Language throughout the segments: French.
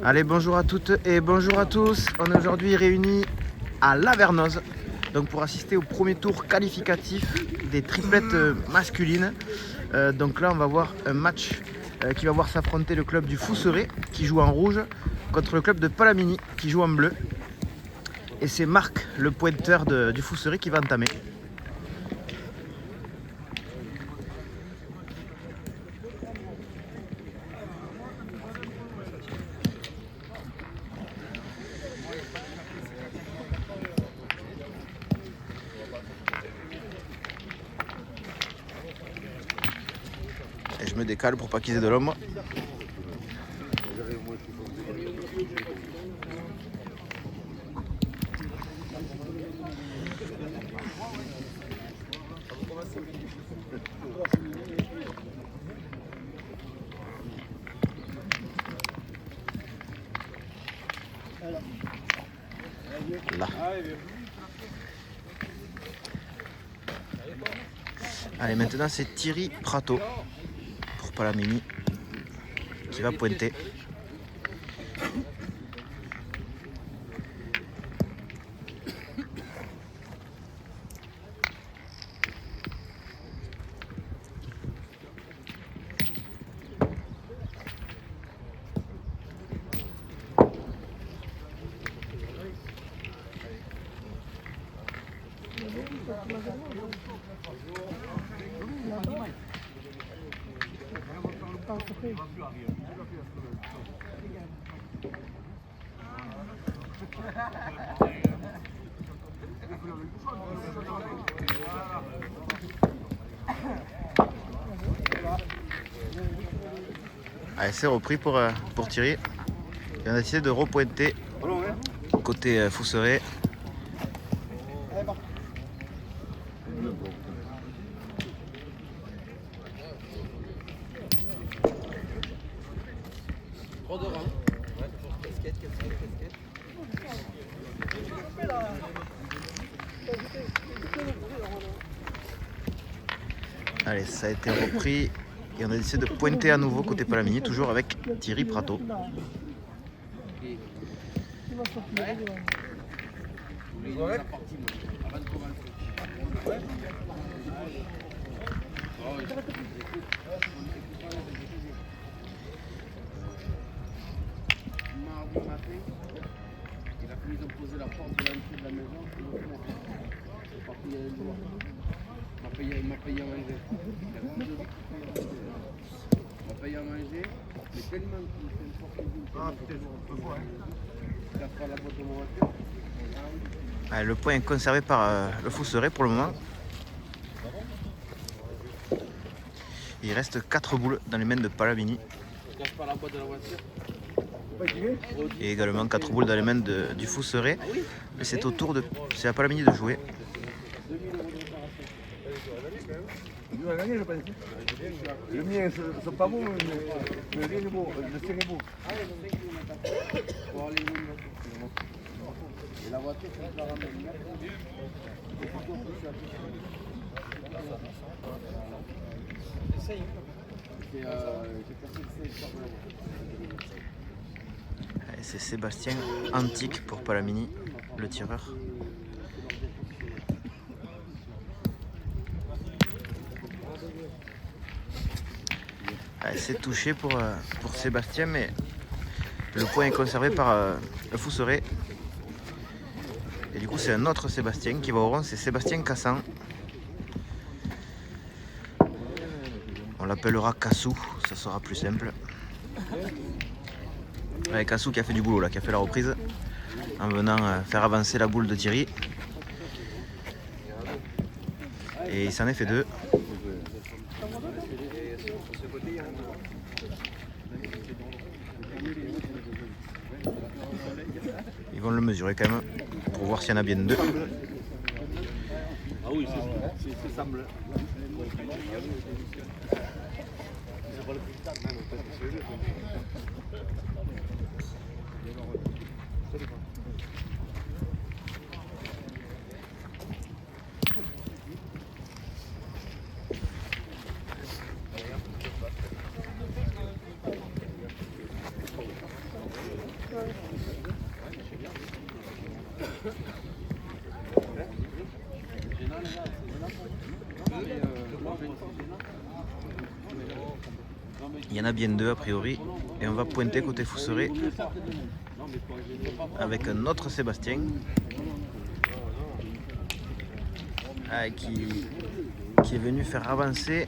Allez, bonjour à toutes et bonjour à tous. On est aujourd'hui réunis à Lavernoz donc pour assister au premier tour qualificatif des triplettes masculines. Donc là, on va voir un match qui va voir s'affronter le club du Fousseret qui joue en rouge contre le club de Palamini qui joue en bleu. Et c'est Marc, le pointeur du Fousseret, qui va entamer. Et je me décale pour pas qu'ils aient de l'ombre. Là. Allez, maintenant c'est Thierry Prato pour Palamini qui va pointer. Allez, c'est repris pour Thierry. Il a décidé de repointer côté Fousseret. Allez, ça a été repris et on a décidé de pointer à nouveau côté Palamini, toujours avec Thierry Prato. Il a fallu poser la porte de l'entrée de la maison. Il m'a payé à manger. Il m'a payé à manger, mais tellement qu'il fait une sorte il a fait la boîte de voiture. Allez, le point est conservé par le Fousseret pour le moment. Il reste 4 boules dans les mains de Palamini. Et également 4 boules dans les mains du Fousseret. Et c'est au tour c'est à Palamini de jouer. Le mien, c'est pas beau, mais rien de beau, le tien est beau. Et la voiture, tu la ramènes. C'est Sébastien Antique pour Palamini, le tireur. C'est touché pour Sébastien, mais le point est conservé par le Fousseret. Et du coup, c'est un autre Sébastien qui va au rond, c'est Sébastien Cassan. On l'appellera Cassou, ça sera plus simple. Avec Cassou qui a fait du boulot, là, qui a fait la reprise en venant faire avancer la boule de Thierry. Et il s'en est fait 2. Ils vont le mesurer quand même pour voir s'il y en a bien 2. Ah oui, c'est semble. Il y en a bien deux a priori. Et on va pointer côté Fousseret avec un autre Sébastien qui est venu faire avancer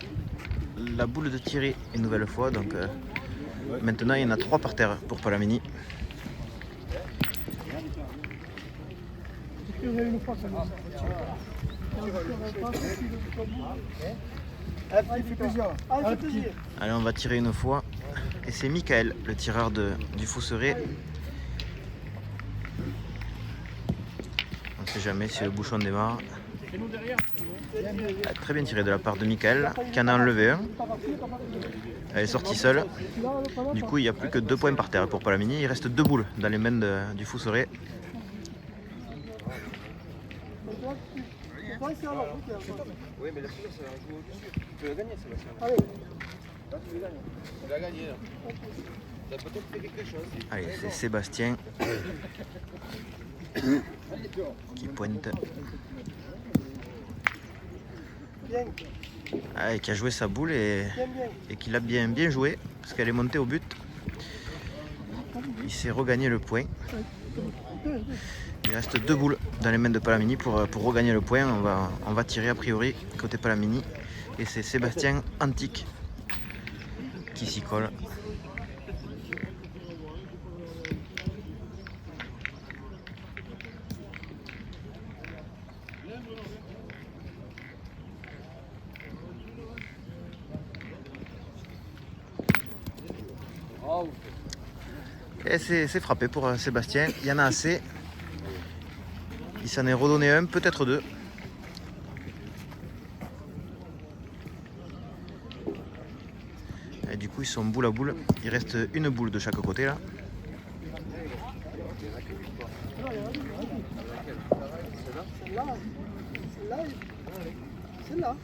la boule de Thierry une nouvelle fois. Donc maintenant il y en a 3 par terre pour Palamini. Allez, on va tirer une fois. Et c'est Michael, le tireur du Fousseret. On ne sait jamais si le bouchon démarre. Très bien tiré de la part de Michael, qui en a enlevé un. Elle est sortie seule. Du coup, il n'y a plus que 2 points par terre pour Palamini. Il reste 2 boules dans les mains du Fousseret. Oui, mais la finale, ça va jouer au-dessus. Tu peux la gagner, Sébastien. Là, tu la gagnes. Tu l'as gagné, là. Tu as peut-être fait quelque chose. Allez, c'est Sébastien qui pointe. Et qui a joué sa boule et qui l'a bien joué parce qu'elle est montée au but. Il s'est regagné le point. Il reste 2 boules dans les mains de Palamini pour regagner le point. On va tirer a priori côté Palamini. Et c'est Sébastien Antique qui s'y colle. Et c'est frappé pour Sébastien. Il y en a assez. Il s'en est redonné un, peut-être 2. Et du coup, ils sont boule à boule. Il reste une boule de chaque côté là. Celle-là.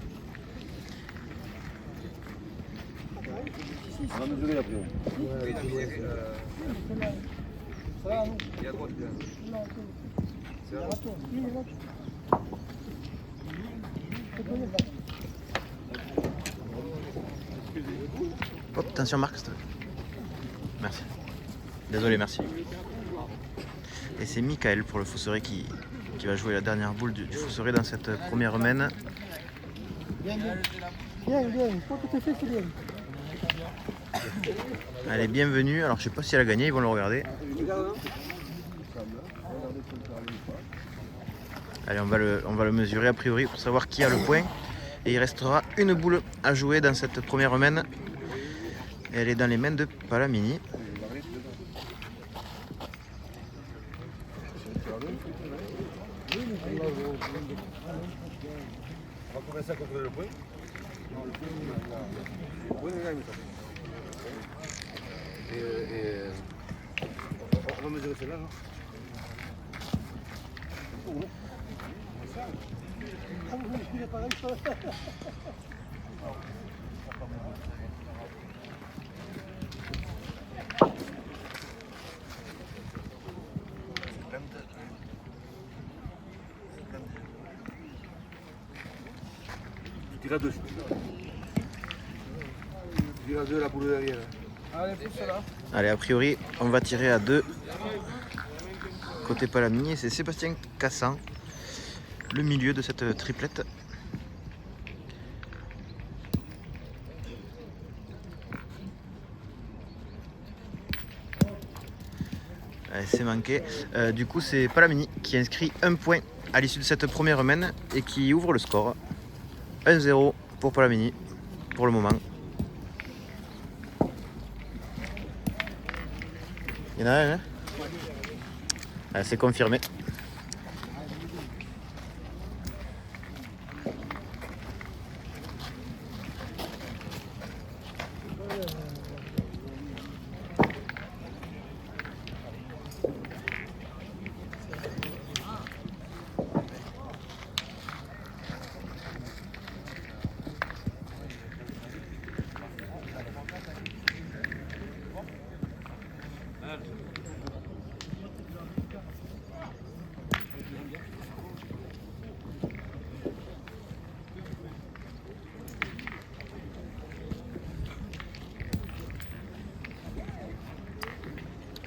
On va mesurer après. Et à droite, là. C'est à droite. Hop, attention Marc, s'il te plaît. Merci. Désolé, merci. Et c'est Michael pour le Fousseret qui va jouer la dernière boule du Fousseret dans cette première main. Bien. Faut que tu fasses, c'est bien. Elle est bienvenue. Alors je sais pas si elle a gagné, ils vont le regarder. Allez, on va le mesurer a priori pour savoir qui a le point. Et il restera une boule à jouer dans cette première main. Et elle est dans les mains de Palamini. On va commencer à contrôler le point. Oui, on gagne, ça. Et on va mesurer celle-là, non? Tu tires à 2. Tu tires à 2 la boule derrière. Allez, pousse là. Allez, a priori, on va tirer à 2. Côté Palamini, et c'est Sébastien Cassan, le milieu de cette triplette. Allez, c'est manqué. Du coup, c'est Palamini qui inscrit un point à l'issue de cette première main et qui ouvre le score. 1-0 pour Palamini pour le moment. Il y en a un, hein? Allez, c'est confirmé.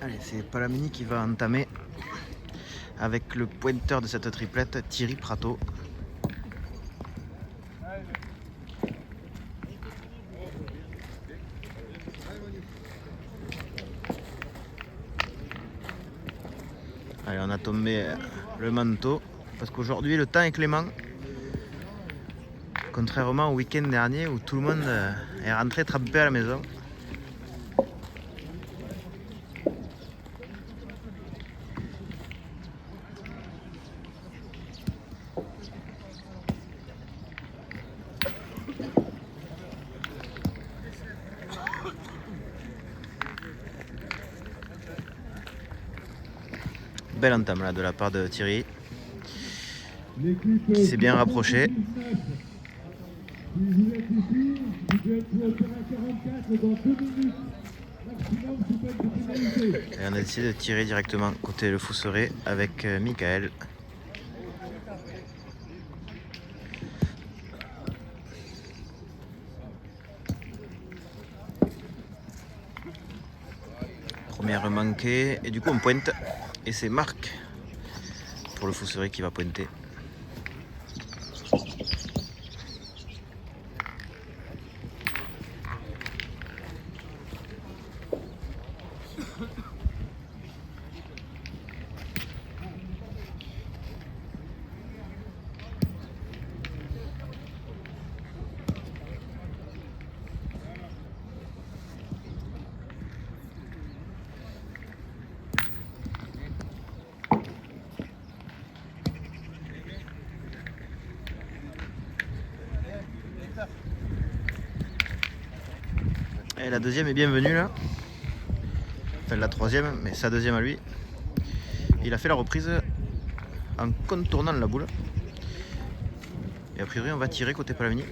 Allez, c'est Palamini qui va entamer avec le pointeur de cette triplette, Thierry Prato. Allez, on a tombé le manteau parce qu'aujourd'hui le temps est clément. Contrairement au week-end dernier où tout le monde est rentré trempé à la maison. Belle entame là de la part de Thierry qui s'est bien rapproché. Et on a décidé de tirer directement côté Le Fousseret avec Michael. Première manquée et du coup on pointe et c'est Marc pour Le Fousseret qui va pointer. Et la deuxième est bienvenue là. Enfin la troisième, mais sa deuxième à lui. Il a fait la reprise en contournant la boule. Et a priori on va tirer côté Palamini.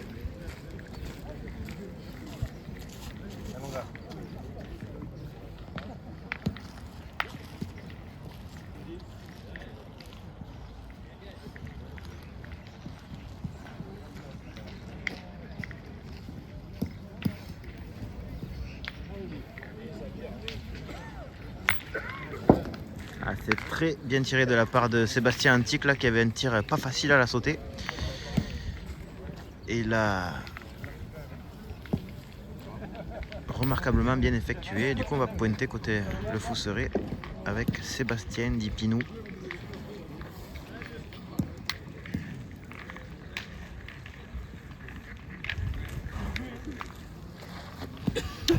Ah, c'est très bien tiré de la part de Sébastien Antique là, qui avait un tir pas facile à la sauter. Et il a remarquablement bien effectué. Du coup on va pointer côté Le Fousseret avec Sébastien Dipinou.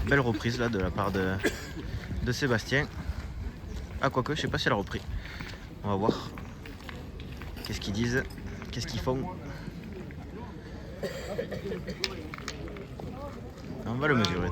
Belle reprise là de la part de Sébastien. Ah quoique, je sais pas si elle a repris. On va voir. Qu'est-ce qu'ils disent? Qu'est-ce qu'ils font? On va le mesurer.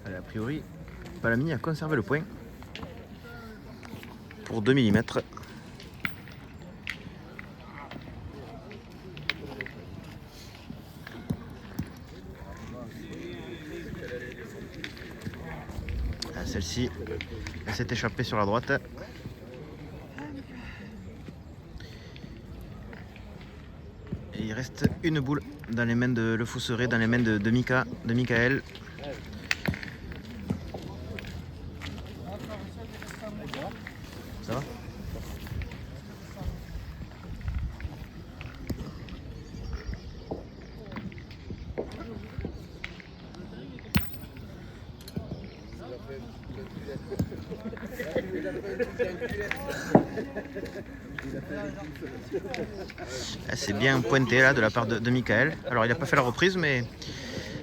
Allez, a priori, Palamini a conservé le point pour 2 mm. Celle-ci, elle s'est échappée sur la droite. Et il reste une boule dans les mains de Le Fousseret, dans les mains de Michael. Ça va ? C'est bien pointé là de la part de Michael. Alors il n'a pas fait la reprise mais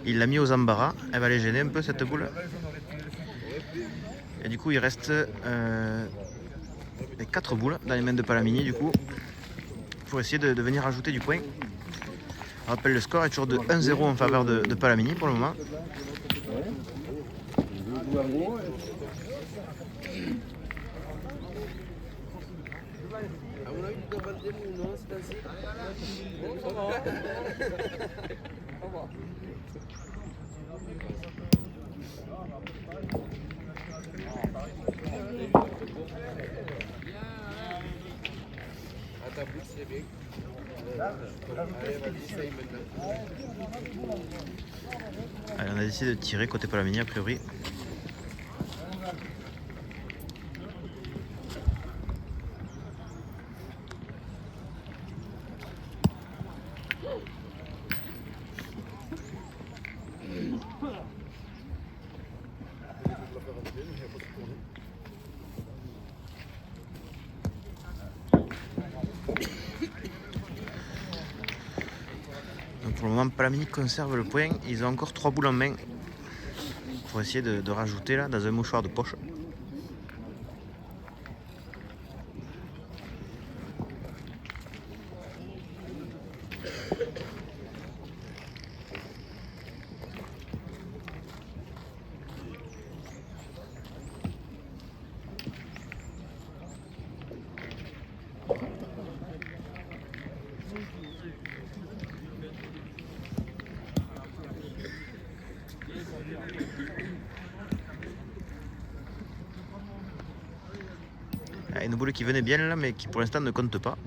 il l'a mis aux embarras. Elle va les gêner un peu cette boule. Et du coup il reste 4 boules dans les mains de Palamini du coup pour essayer de venir ajouter du point Je rappelle, le score est toujours de 1-0 en faveur de Palamini pour le moment. À mon avis, tu dois vendre des mous, non? C'est ainsi. À ta bouche, c'est bien. Allez, vas-y, essaye maintenant. Allez, on a décidé de tirer côté Palamini a priori. Donc pour le moment, Palamini conserve le point. Ils ont encore 3 boules en main pour essayer de rajouter là dans un mouchoir de poche. Une boule qui venait bien là, mais qui pour l'instant ne compte pas.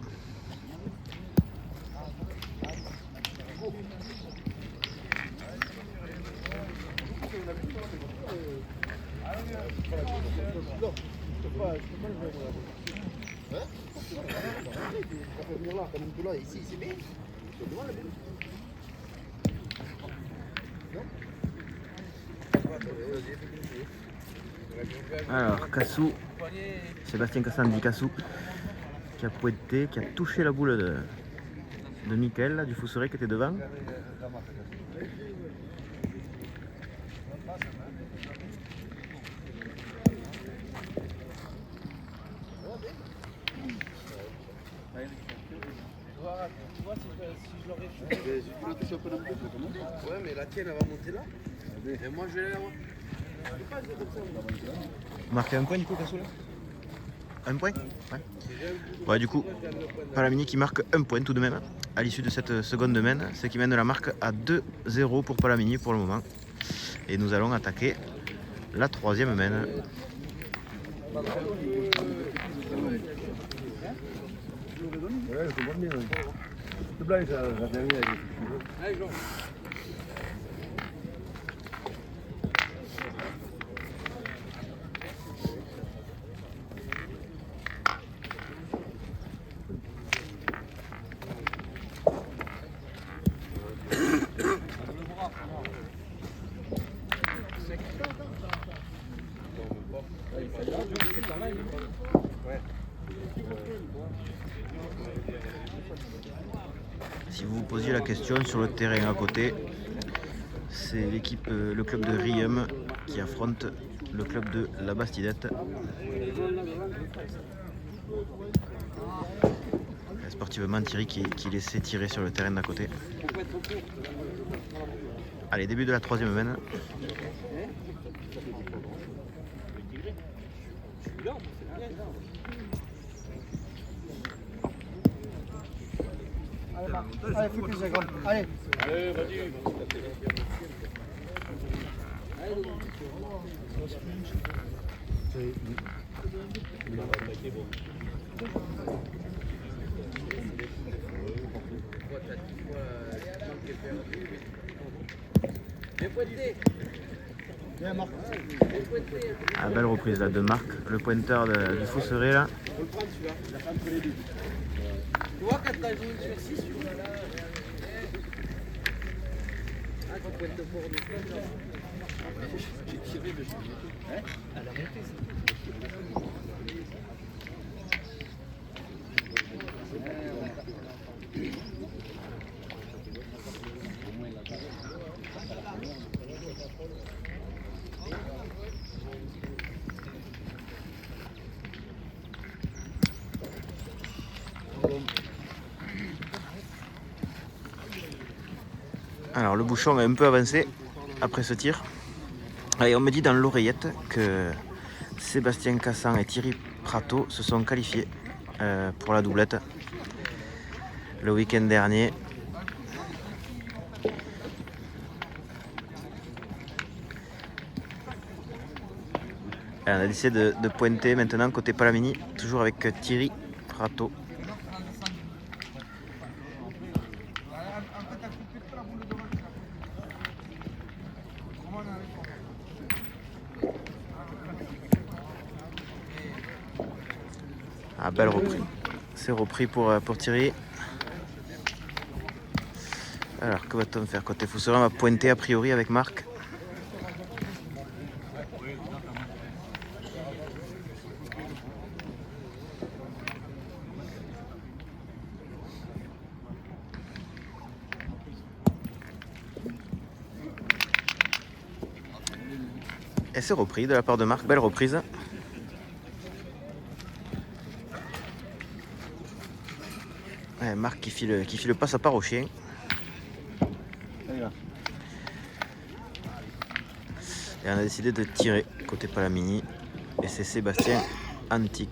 Alors, Cassou, Sébastien Cassan dit Cassou, qui a pointé, qui a touché la boule de Mickaël, là, du Fousseret qui était devant. Ouais, mais la tienne, elle va monter là. Et moi, je vais là. Marqué un point du coup, Cassou là? Un point? Ouais. Ouais, du coup, Palamini qui marque un point tout de même à l'issue de cette seconde main, ce qui mène la marque à 2-0 pour Palamini pour le moment. Et nous allons attaquer la troisième main. Ouais, c'est bon, bien. C'est blague, ça, la dernière. Si vous vous posiez la question sur le terrain à côté, c'est l'équipe, le club de Riem qui affronte le club de la Bastidette. Sportivement, Thierry qui laissait tirer sur le terrain d'à côté. Allez, début de la troisième main. Allez, plus de secondes. Allez. Allez, vas-y. Ah, belle reprise là de Marc, le pointeur du Fousseret là. On le prend celui-là. Il a pas entre les deux. Tu vois quand t'as joué sur 6 sur là. Ah, quand tu pointes fort de là. J'ai tiré le jeu. Hein? À la montée, Alors le bouchon est un peu avancé après ce tir. Et on me dit dans l'oreillette que Sébastien Cassan et Thierry Prato se sont qualifiés pour la doublette le week-end dernier. Et on a décidé de pointer maintenant côté Palamini, toujours avec Thierry Prato. Ah, belle reprise. C'est repris pour Thierry. Alors, que va-t-on faire côté Fousserin? On va pointer a priori avec Marc. Et c'est repris de la part de Marc. Belle reprise. Ouais, Marc qui file pas sa part au chien. Et on a décidé de tirer côté Palamini. Et c'est Sébastien Antique.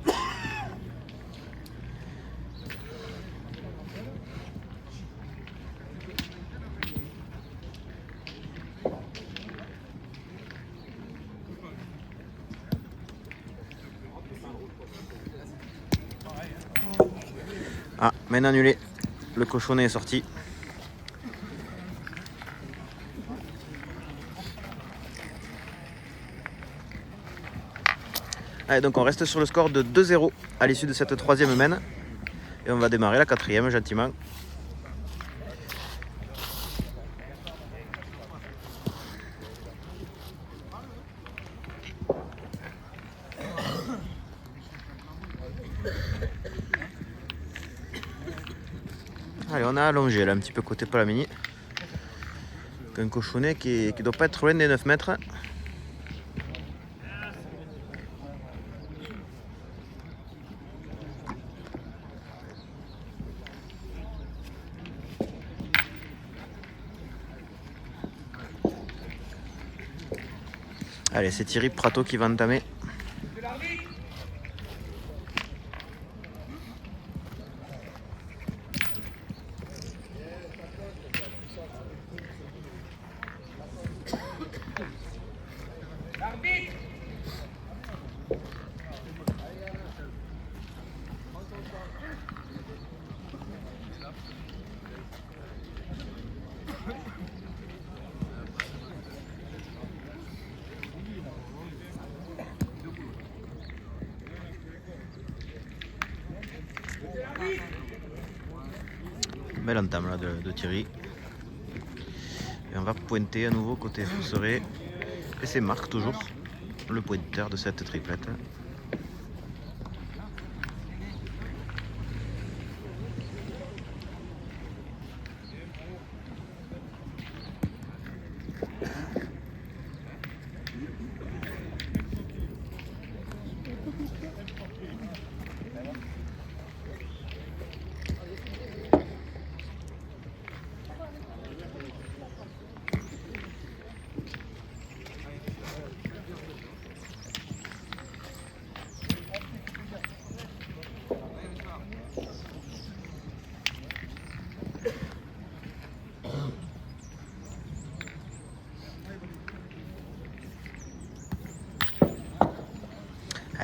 Ah, main annulée. Le cochonnet est sorti. Allez, donc on reste sur le score de 2-0 à l'issue de cette troisième main. Et on va démarrer la quatrième gentiment. Allez, on a allongé là un petit peu côté Palamini. Un cochonnet qui doit pas être loin des 9 mètres. Allez, c'est Thierry Prato qui va entamer. Belle entame là de Thierry. Et on va pointer à nouveau côté Fousseray. Et c'est Marc toujours, le pointeur de cette triplette.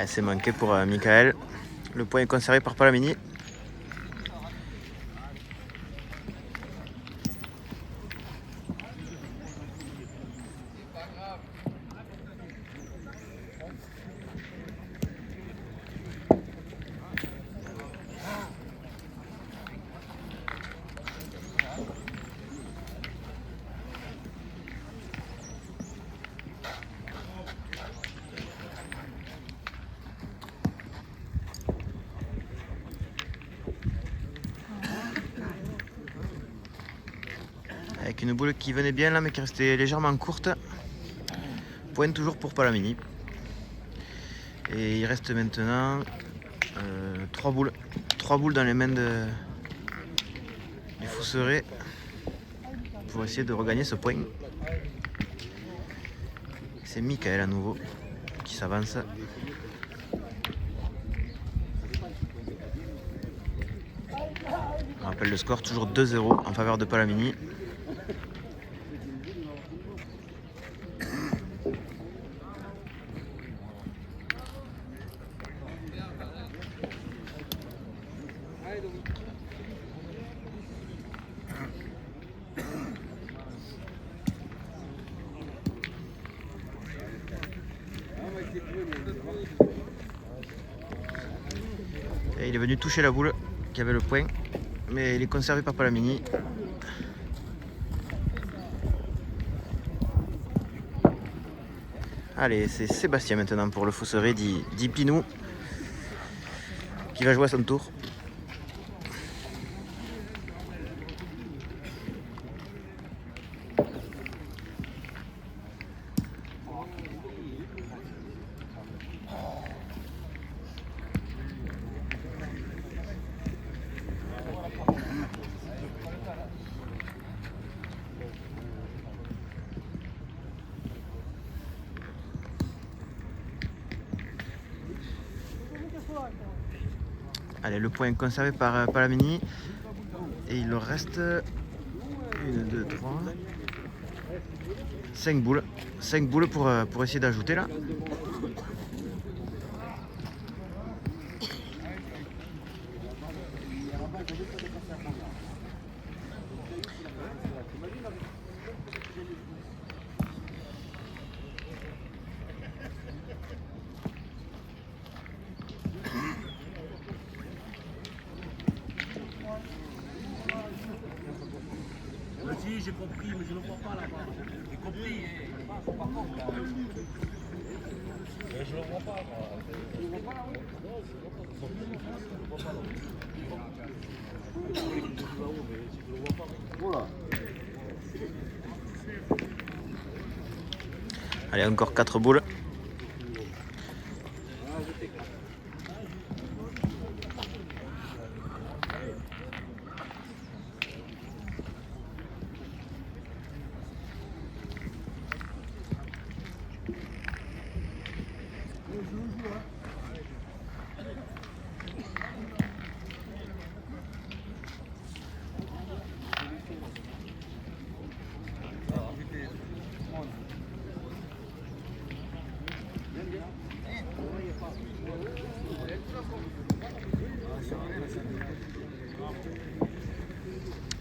C'est manqué pour Michael. Le point est conservé par Palamini. Avec une boule qui venait bien là mais qui restait légèrement courte. Point toujours pour Palamini. Et il reste maintenant 3 boules. 3 boules dans les mains du Fousseray. pour essayer de regagner ce point. C'est Michael à nouveau qui s'avance. On rappelle le score, toujours 2-0 en faveur de Palamini. Et il est venu toucher la boule qui avait le point, mais il est conservé par Palamini. Allez, c'est Sébastien maintenant pour le Fosseray dit Pinou qui va jouer à son tour. Allez, le point est conservé par Palamini. Et il leur reste 1, 2, 3, 5 boules. 5 boules pour essayer d'ajouter là. Si, j'ai compris, mais je ne le vois pas là-bas. J'ai compris, faut pas compte là. Mais je le vois pas, moi. Je le vois pas là-haut. Voilà. Allez, encore 4 boules.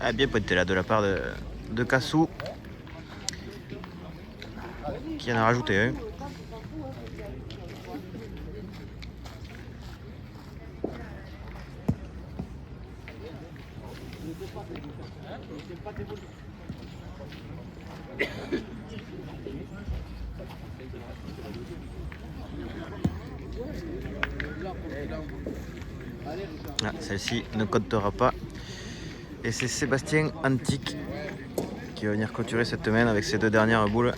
Ah, bien pointé là de la part de Cassou qui en a rajouté un. Ah, celle-ci ne comptera pas. Et c'est Sébastien Antique qui va venir clôturer cette semaine avec ses 2 dernières boules.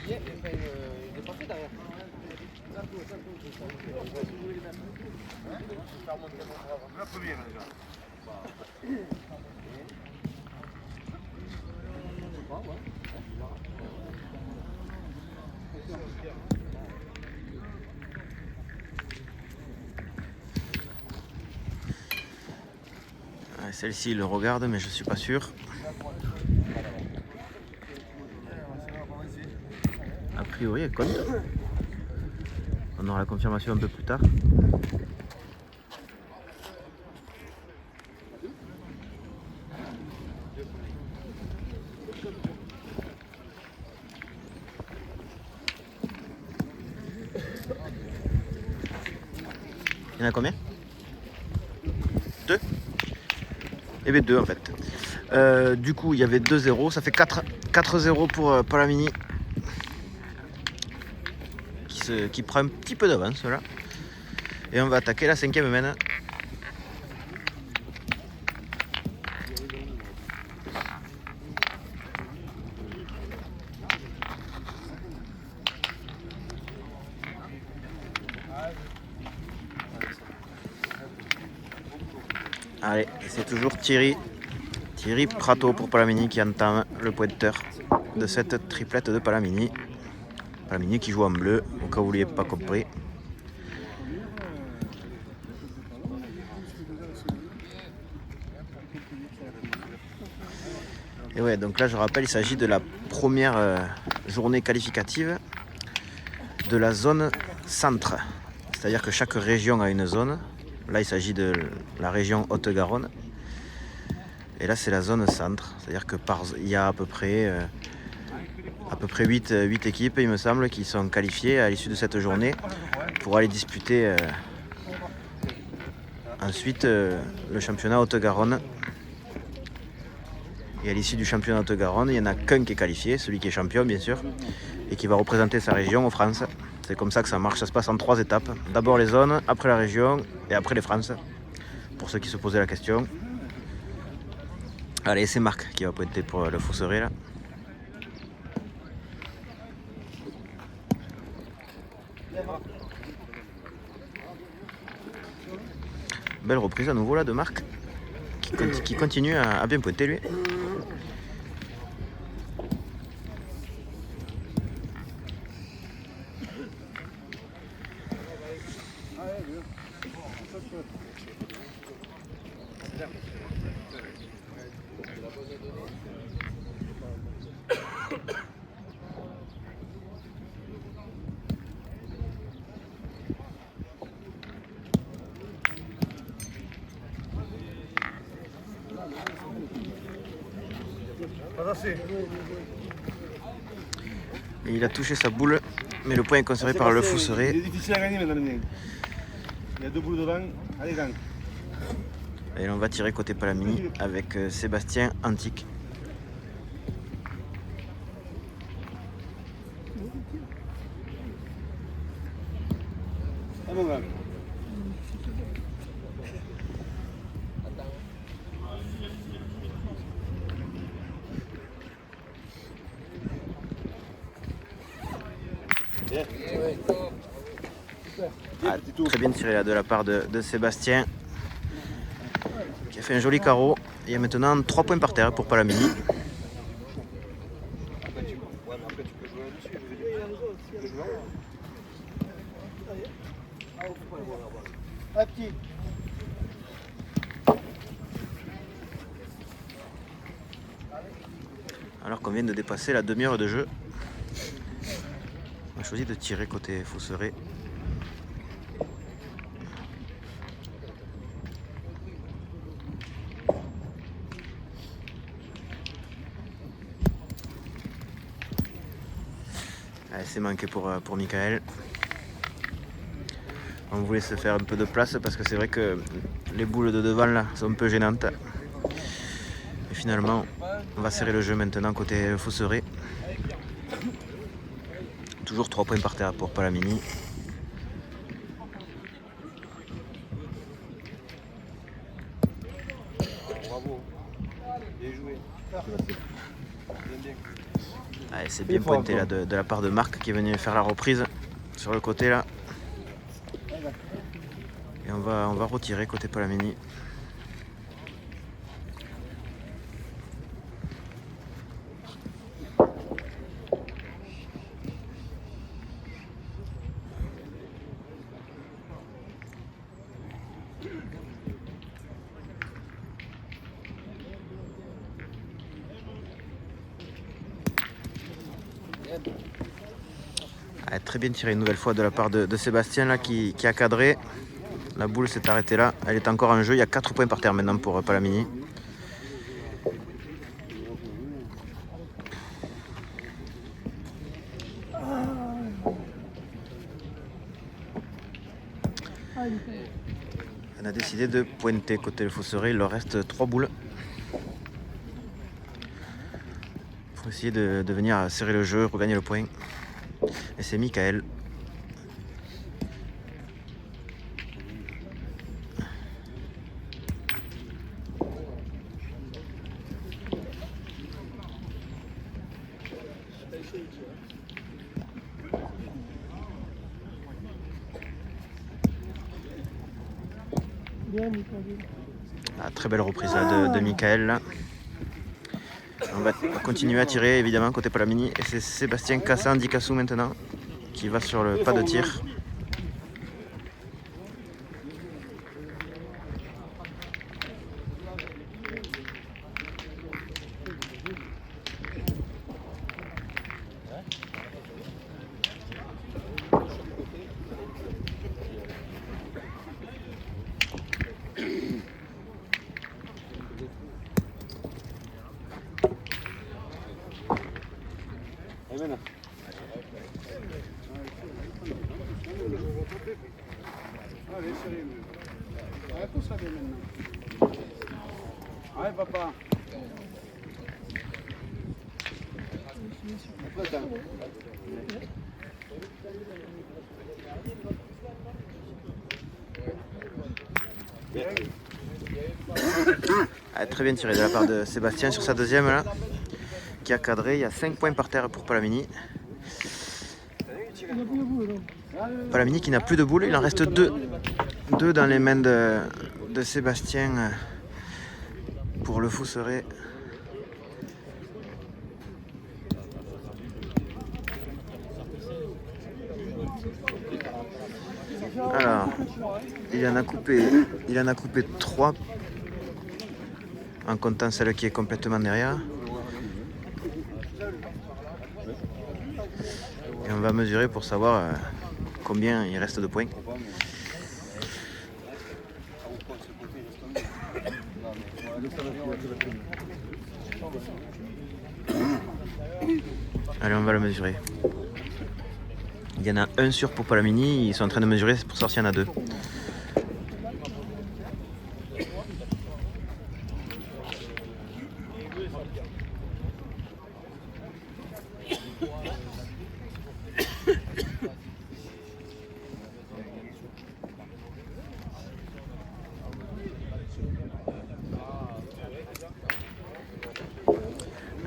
Il est parti derrière. La première déjà. Celle-ci, il le regarde, mais je suis pas sûr. A priori, elle compte. On aura la confirmation un peu plus tard. Il y en a combien? 2? Il y avait 2 en fait. Du coup, il y avait 2-0. Ça fait 4-0 pour Palamini. Qui prend un petit peu d'avance là. Et on va attaquer la 5e main. Allez, c'est toujours Thierry Prato pour Palamini qui entame le pointeur de cette triplette de Palamini. Palamini qui joue en bleu, au cas où vous ne l'ayez pas compris. Et ouais, donc là je rappelle, il s'agit de la première journée qualificative de la zone centre. C'est-à-dire que chaque région a une zone. Là il s'agit de la région Haute-Garonne. Et là c'est la zone centre. C'est-à-dire que il y a à peu près 8 équipes, il me semble, qui sont qualifiées à l'issue de cette journée pour aller disputer ensuite le championnat Haute-Garonne. Et à l'issue du championnat Haute-Garonne, il n'y en a qu'un qui est qualifié, celui qui est champion bien sûr, et qui va représenter sa région en France. C'est comme ça que ça marche, ça se passe en 3 étapes. D'abord les zones, après la région et après les France, pour ceux qui se posaient la question. Allez, c'est Marc qui va pointer pour le Fosseray là. Belle reprise à nouveau là de Marc qui continue à bien pointer lui. Et il a touché sa boule, mais le point est conservé par le Fosseray. Il est difficile à gagner maintenant. Il y a 2 boules devant. Allez, gagne. Et on va tirer côté Palamini avec Sébastien Antique. Ah bon, gars. Ah, très bien tiré là de la part de Sébastien qui a fait un joli carreau. Il y a maintenant 3 points par terre pour Palamini. Après, tu peux jouer là-dessus. Tu peux jouer À qui? Alors qu'on vient de dépasser la demi-heure de jeu. On a choisi de tirer côté Fosseray. C'est manqué pour Michael. On voulait se faire un peu de place parce que c'est vrai que les boules de devant là sont un peu gênantes. Et finalement, on va serrer le jeu maintenant côté Fosseray. Toujours 3 points par terre pour Palamini. Bravo. Bien joué. Bien. Allez, c'est bien pointé là de la part de Marc qui est venu faire la reprise sur le côté là. Et on va retirer côté Palamini. Allez, très bien tiré une nouvelle fois de la part de Sébastien là qui a cadré. La boule s'est arrêtée là, elle est encore en jeu, il y a 4 points par terre maintenant pour Palamini. On a décidé de pointer côté le Fosseray, il leur reste 3 boules. Il faut essayer de venir serrer le jeu, regagner le point. Et c'est Michael. Ah, très belle reprise là, de Michael. Là. On va continuer à tirer évidemment côté Palamini. Et c'est Sébastien Cassin d'Ikassou maintenant qui va sur le pas de tir. Allez, chérie. Allez, pousse-la bien maintenant. Allez, papa. Ah, très bien tiré de la part de Sébastien sur sa deuxième là, qui a cadré. Il y a 5 points par terre pour Palamini. Palamini qui n'a plus de boule, il en reste 2. 2 dans les mains de Sébastien pour le Fousseret. Alors, il en a coupé 3 en comptant celle qui est complètement derrière. Et on va mesurer pour savoir combien il reste de points. Allez, on va le mesurer. Il y en a un sur pour Palamini, ils sont en train de mesurer pour savoir s'il y en a 2.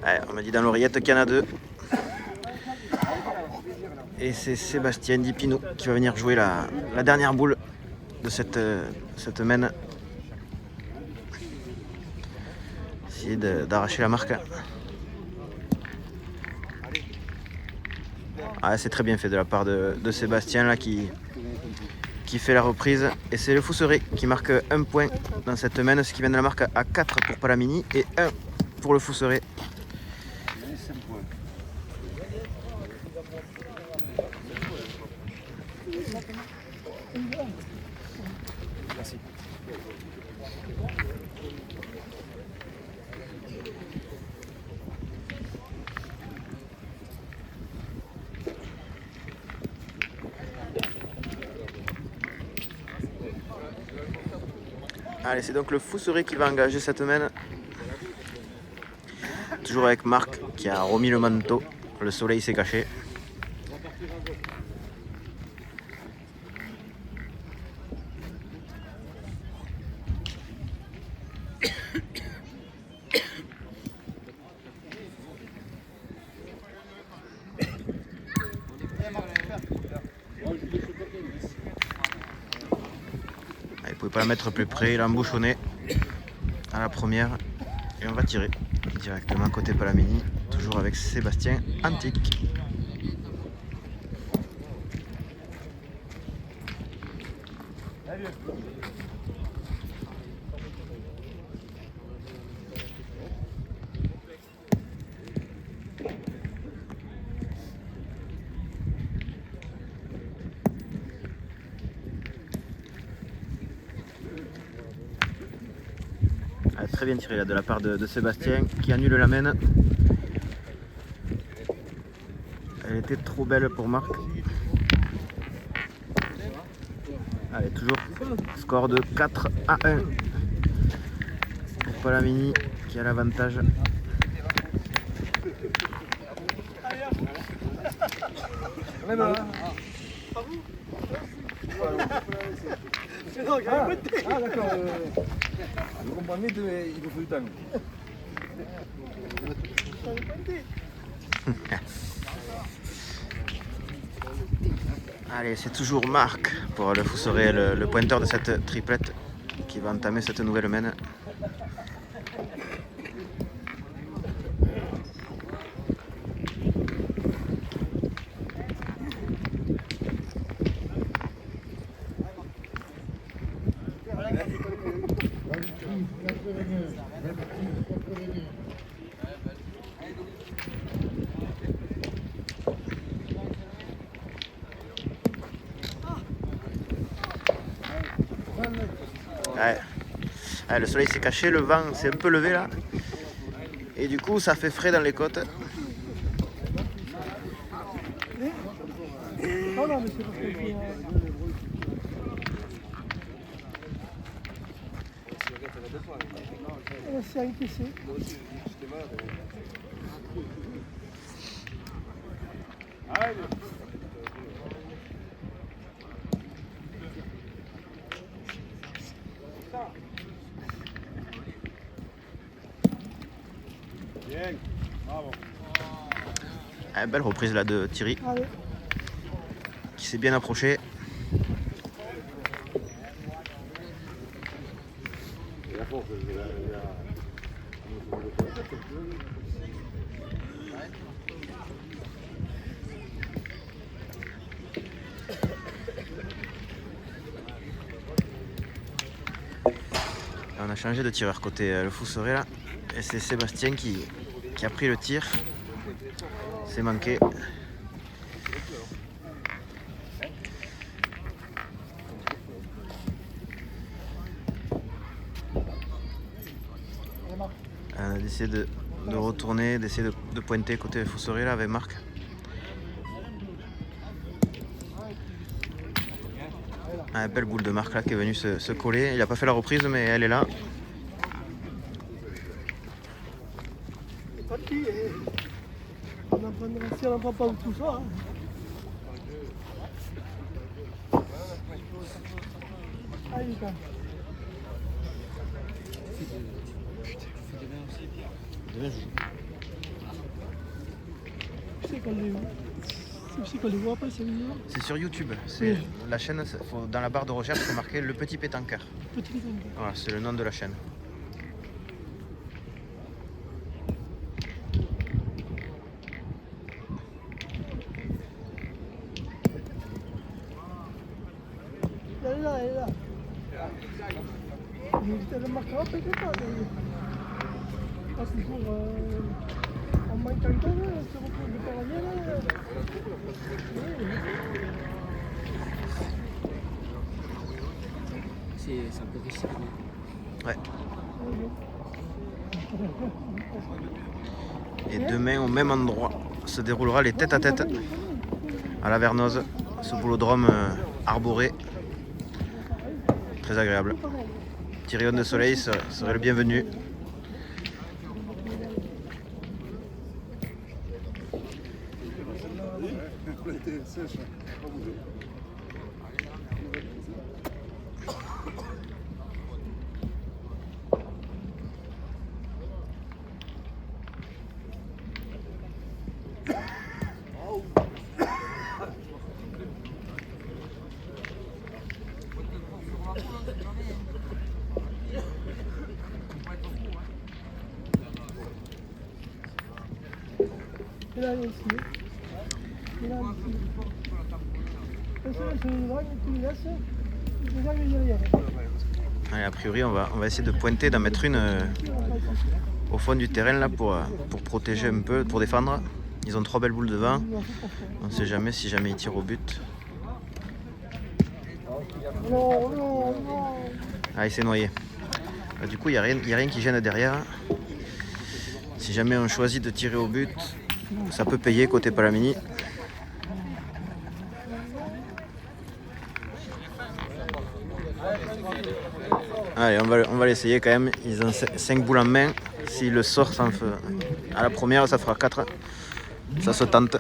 Ouais, on m'a dit dans l'oreillette qu'il y en a 2. Et c'est Sébastien Dipinou qui va venir jouer la dernière boule de cette main. Essayer d'arracher la marque. Ah, c'est très bien fait de la part de Sébastien là, qui fait la reprise. Et c'est le Fousseret qui marque 1 point dans cette main, ce qui vient de la marque à 4 pour Palamini et 1 pour le Fousseret. Merci. Allez, c'est donc le Fousseret qui va engager cette main. Toujours avec Marc qui a remis le manteau. Le soleil s'est caché. Il pouvait pas la mettre plus près, il a embouchonné à la première et on va tirer directement côté Palamini, toujours avec Sébastien Antique. Très bien tiré là de la part de Sébastien qui annule la main. Elle était trop belle pour Marc. Allez, toujours score de 4-1 pour Palamini qui a l'avantage. Ah d'accord. Vous comprenez qu'il faut du temps. Allez, c'est toujours Marc pour le Fousseret, le pointeur de cette triplette qui va entamer cette nouvelle main. Ouais. Ouais, le soleil s'est caché, le vent s'est un peu levé là. Et du coup, ça fait frais dans les côtes. Non, non, mais c'est parce que c'est encaissé. Bien, bravo. Ah, belle reprise là de Thierry Allez. qui s'est bien approché. On a changé de tireur côté le Fousseret là. Et c'est Sébastien qui a pris le tir. C'est manqué. On a essayé de retourner, d'essayer de pointer côté Fousseret là avec Marc. Ah, belle boule de Marc là qui est venue se coller. Il n'a pas fait la reprise mais elle est là. Si on n'en prend pas tout ça. Hein. Allez, quand. C'est qu'on les voit pas, c'est mignon. C'est sur YouTube. C'est la chaîne. Dans la barre de recherche, il faut marquer Le Petit Pétanqueur. Petit pétanque. Voilà, c'est le nom de la chaîne. Elle est là, elle est là. Elle ne marquera peut-être pas. Ah, c'est pour. En manquant de temps, elle se retrouve de parler là. C'est un peu risqué. Ouais. Et demain, au même endroit, se déroulera les tête-à-tête à la Vernoz, ce boulodrome arboré. Très agréable. Petit rayon de soleil serait le bienvenu. Et là, il est ici. Et là, ici. Et ça, c'est une drague qui nous laisse. Les dragues derrière. Allez, a priori, on va essayer de pointer, d'en mettre une au fond du terrain là pour protéger un peu, pour défendre. Ils ont 3 belles boules de vent. On ne sait jamais si jamais ils tirent au but. Non, non, non. Ah, il s'est noyé. Du coup, il n'y a rien qui gêne derrière. Si jamais on choisit de tirer au but, ça peut payer côté Palamini. Allez, on va l'essayer quand même. Ils ont 5 boules en main. S'ils le sortent à la première, ça fera 4. Ça se tente.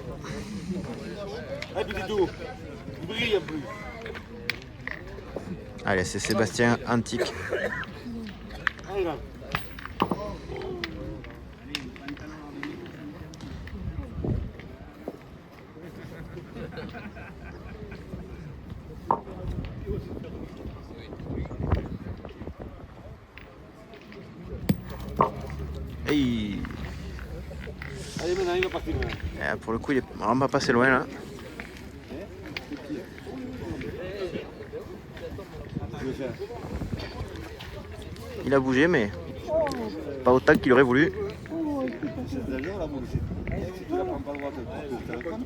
Allez, c'est Sébastien Antique. Hey. Allez, maintenant, il va partir. Pour le coup, il est vraiment pas passé loin là. Il a bougé, mais pas autant qu'il aurait voulu. C'est derrière la boule. Si tu la prends pas droite, tu la prends.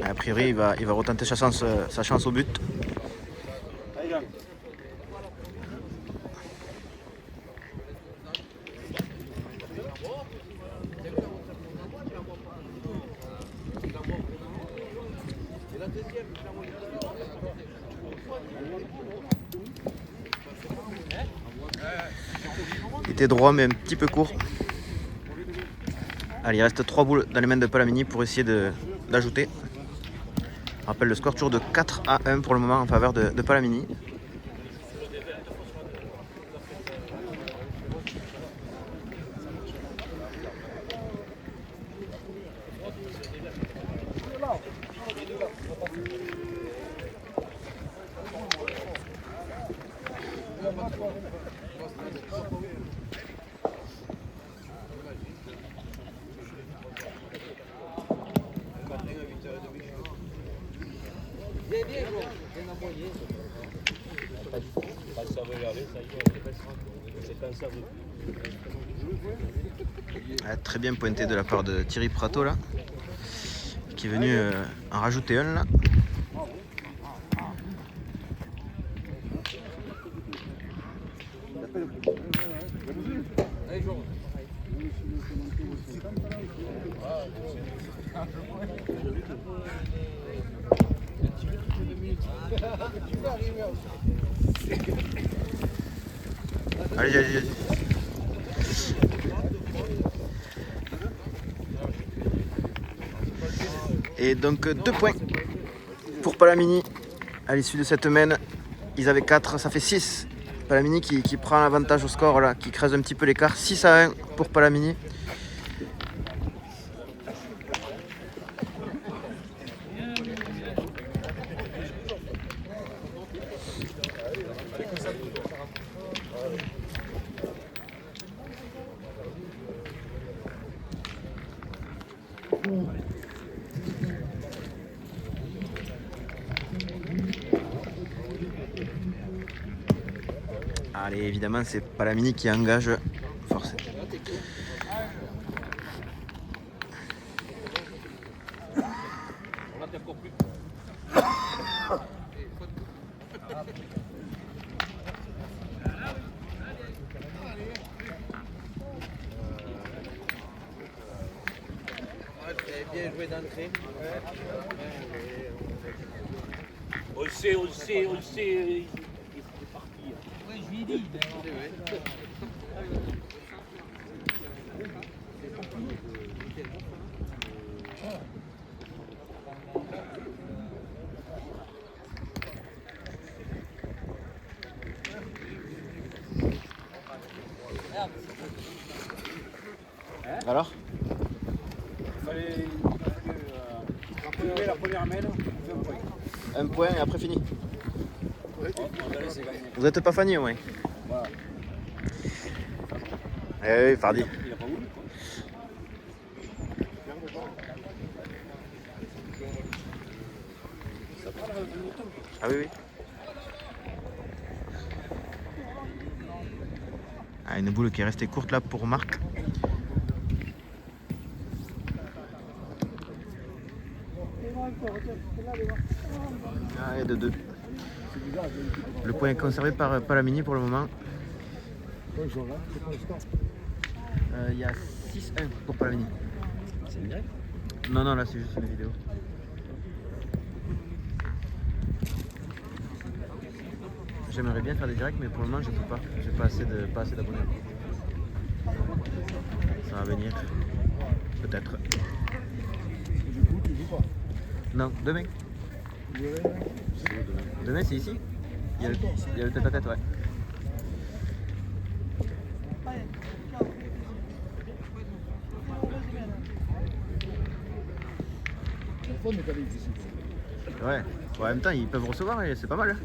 A priori, il va retenter sa chance au but. Il était droit mais un petit peu court. Allez, il reste 3 boules dans les mains de Palamini pour essayer d'ajouter. Je rappelle le score toujours de 4-1 pour le moment en faveur de Palamini. Très bien pointé de la part de Thierry Prato là, qui est venu en rajouter un là. Allez. Et donc 2 points pour Palamini à l'issue de cette main. Ils avaient 4, ça fait 6. Palamini qui prend l'avantage au score là, qui creuse un petit peu l'écart. 6-1 pour Palamini. Allez, évidemment, c'est Palamini qui engage forcément. Bien joué d'entrée. On le sait. Il est parti. Oui, je lui ai dit. Alors Il fallait la première main, on fait un point. un point et après fini. Vous n'êtes pas Fanny au moins. Voilà. Eh oui, pardi. Il a pas voulu quoi. Ah oui. Ah, une boule qui est restée courte là pour Marc. Ah, et de 2. Le point est conservé par Palamini pour le moment. Il y a 6-1 pour Palamini. C'est une direct? Non, là c'est juste une vidéo. J'aimerais bien faire des directs, mais pour le moment je peux pas. J'ai pas assez d'abonnés. Ça va venir. Peut-être. Non, demain. Demain c'est ici. Il y a le tête à tête, ouais. Ouais, en même temps ils peuvent recevoir et c'est pas mal.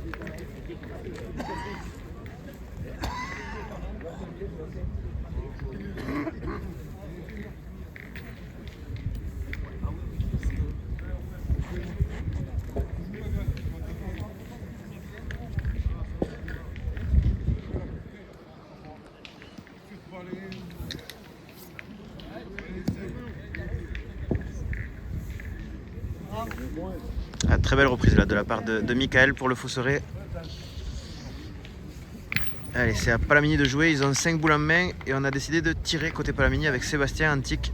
Ah, très belle reprise là de la part de Michael pour le Fousseret. Allez, c'est à Palamini de jouer, ils ont 5 boules en main et on a décidé de tirer côté Palamini avec Sébastien Antique.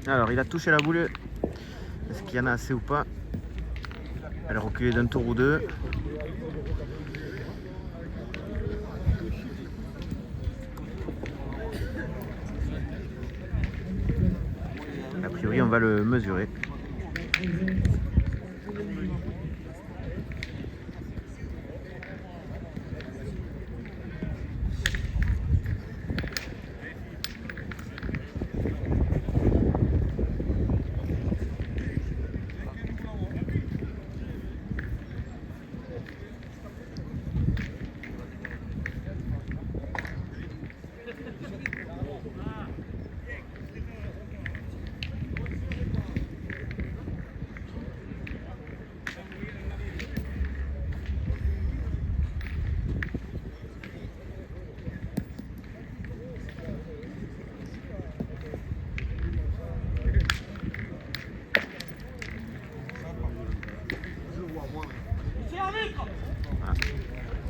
Alors il a touché la boule, est-ce qu'il y en a assez ou pas? Elle a reculé d'un tour ou deux. A priori on va le mesurer.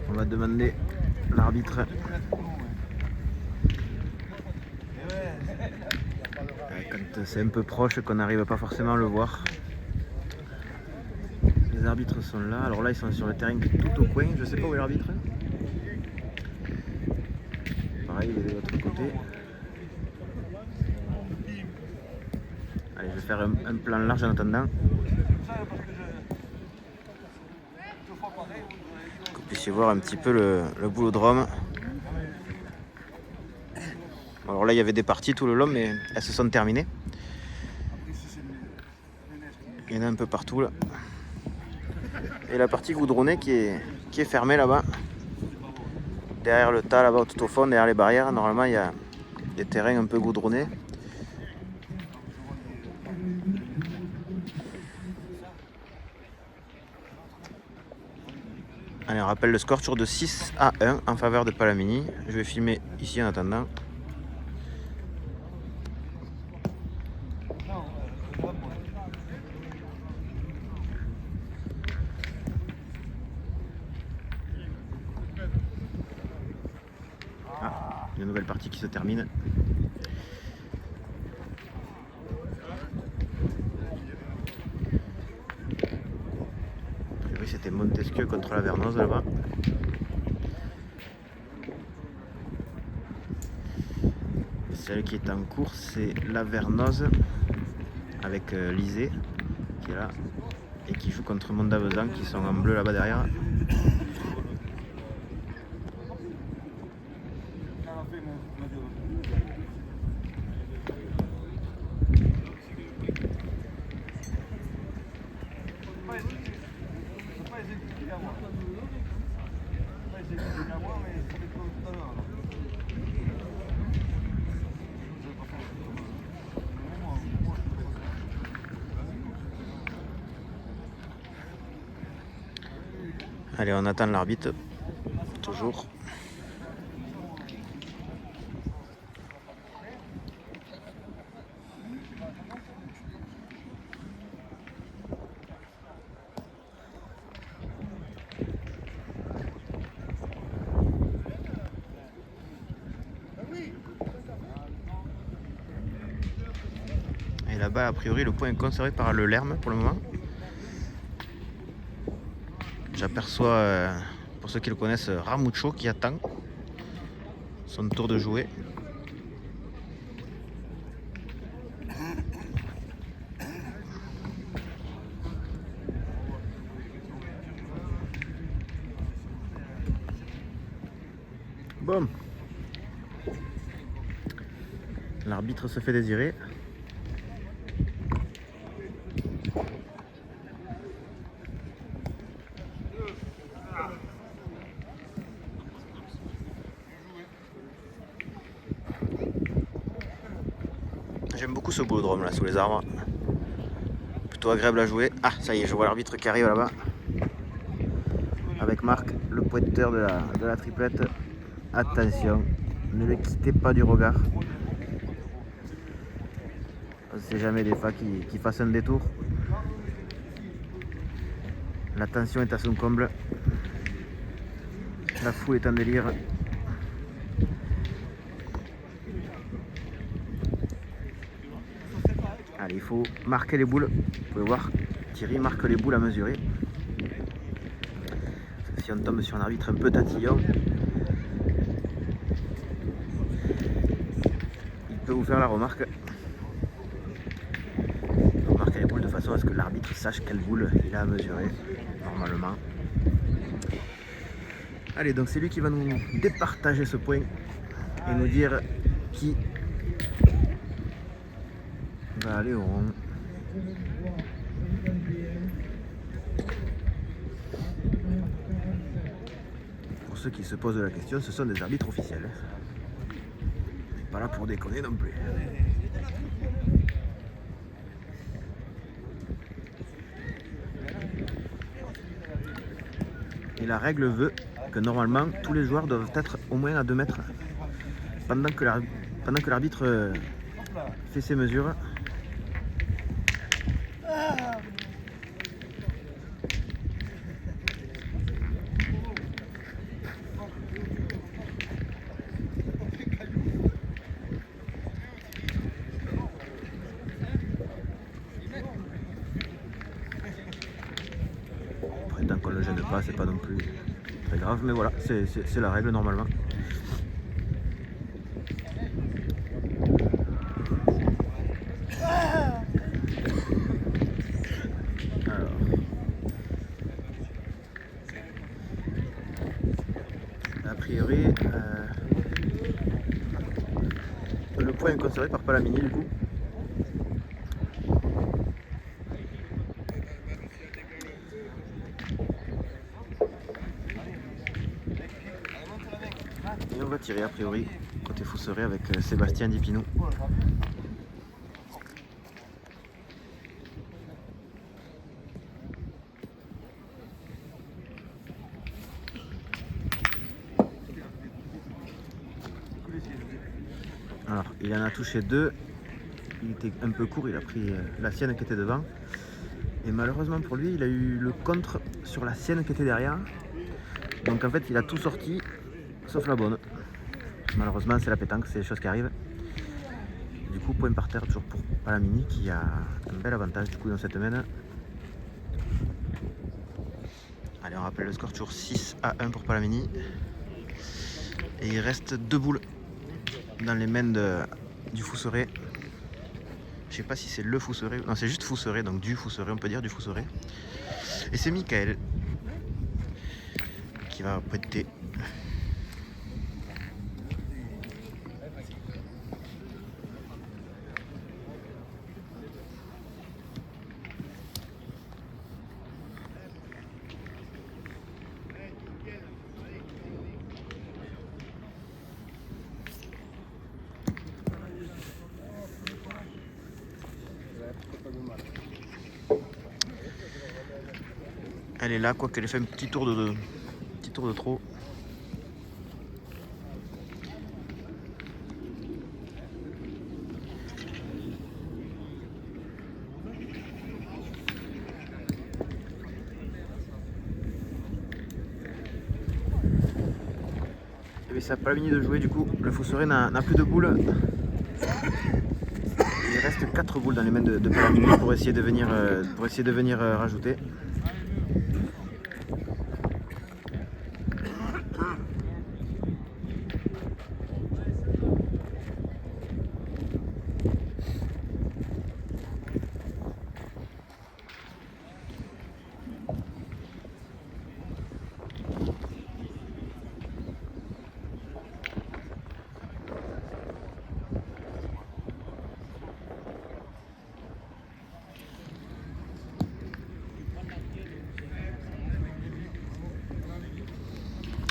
On va demander l'arbitre. Quand c'est un peu proche, qu'on n'arrive pas forcément à le voir. Les arbitres sont là. Alors là, ils sont sur le terrain tout au coin. Je sais pas où est l'arbitre. Pareil, il est de l'autre côté. Allez, je vais faire un plan large en attendant. Que vous puissiez voir un petit peu le boulodrome. Alors là, il y avait des parties tout le long, mais elles se sont terminées. Il y en a un peu partout là. Et la partie goudronnée qui est fermée là-bas. Derrière le tas là-bas tout au fond, derrière les barrières, normalement il y a des terrains un peu goudronnés. Allez, on rappelle le score toujours de 6-1 en faveur de Palamini. Je vais filmer ici en attendant. Ah, une nouvelle partie qui se termine. C'était Montesquieu contre la Vernoz là-bas. Celle qui est en cours, c'est la Vernoz avec Lisée qui est là et qui joue contre Mondavezan qui sont en bleu là-bas derrière. Allez, on attend l'arbitre, toujours. Et là-bas, a priori, le point est conservé par le Lerme pour le moment. J'aperçois, pour ceux qui le connaissent, Ramucho qui attend son tour de jouer. Bon. L'arbitre se fait désirer. J'aime beaucoup ce boulodrome là sous les arbres. Plutôt agréable à jouer. Ah, ça y est, je vois l'arbitre qui arrive là-bas. Avec Marc, le pointeur de la triplette. Attention, ne les quittez pas du regard. On ne sait jamais des fois qui fassent un détour. La tension est à son comble. La foule est en délire. Allez, il faut marquer les boules. Vous pouvez voir, Thierry marque les boules à mesurer. Si on tombe sur un arbitre un peu tatillon, il peut vous faire la remarque. Il faut marquer les boules de façon à ce que l'arbitre sache quelle boule il a à mesurer, normalement. Allez, donc c'est lui qui va nous départager ce point et nous dire qui va aller au rond. Pour ceux qui se posent la question, ce sont des arbitres officiels. On n'est pas là pour déconner non plus. Et la règle veut que normalement tous les joueurs doivent être au moins à 2 mètres pendant que l'arbitre fait ses mesures. Après, tant qu'on ne le gêne pas, c'est pas non plus très grave, mais voilà, c'est la règle normalement. Alors, a priori, le point est conservé par Palamini du coup. Et on va tirer a priori côté Fousseret avec Sébastien Dipinou. Alors il en a touché 2, il était un peu court, il a pris la sienne qui était devant. Et malheureusement pour lui, il a eu le contre sur la sienne qui était derrière. Donc en fait il a tout sorti sauf la bonne. Malheureusement c'est la pétanque, c'est des choses qui arrivent. Du coup point par terre toujours pour Palamini qui a un bel avantage du coup dans cette semaine. Allez, on rappelle le score, toujours 6-1 pour Palamini. Et il reste 2 boules dans les mains du Fousseret. Je sais pas si c'est le Fousseret, non c'est juste Fousseret, donc du Fousseret, on peut dire du Fousseret. Et c'est Michael qui va prêter. Elle est là, quoi qu'elle ait fait un petit tour de trop. Et ça n'a pas fini de jouer du coup. Le Fousseret n'a plus de boules. Il reste 4 boules dans les mains de Palamini pour essayer de venir rajouter.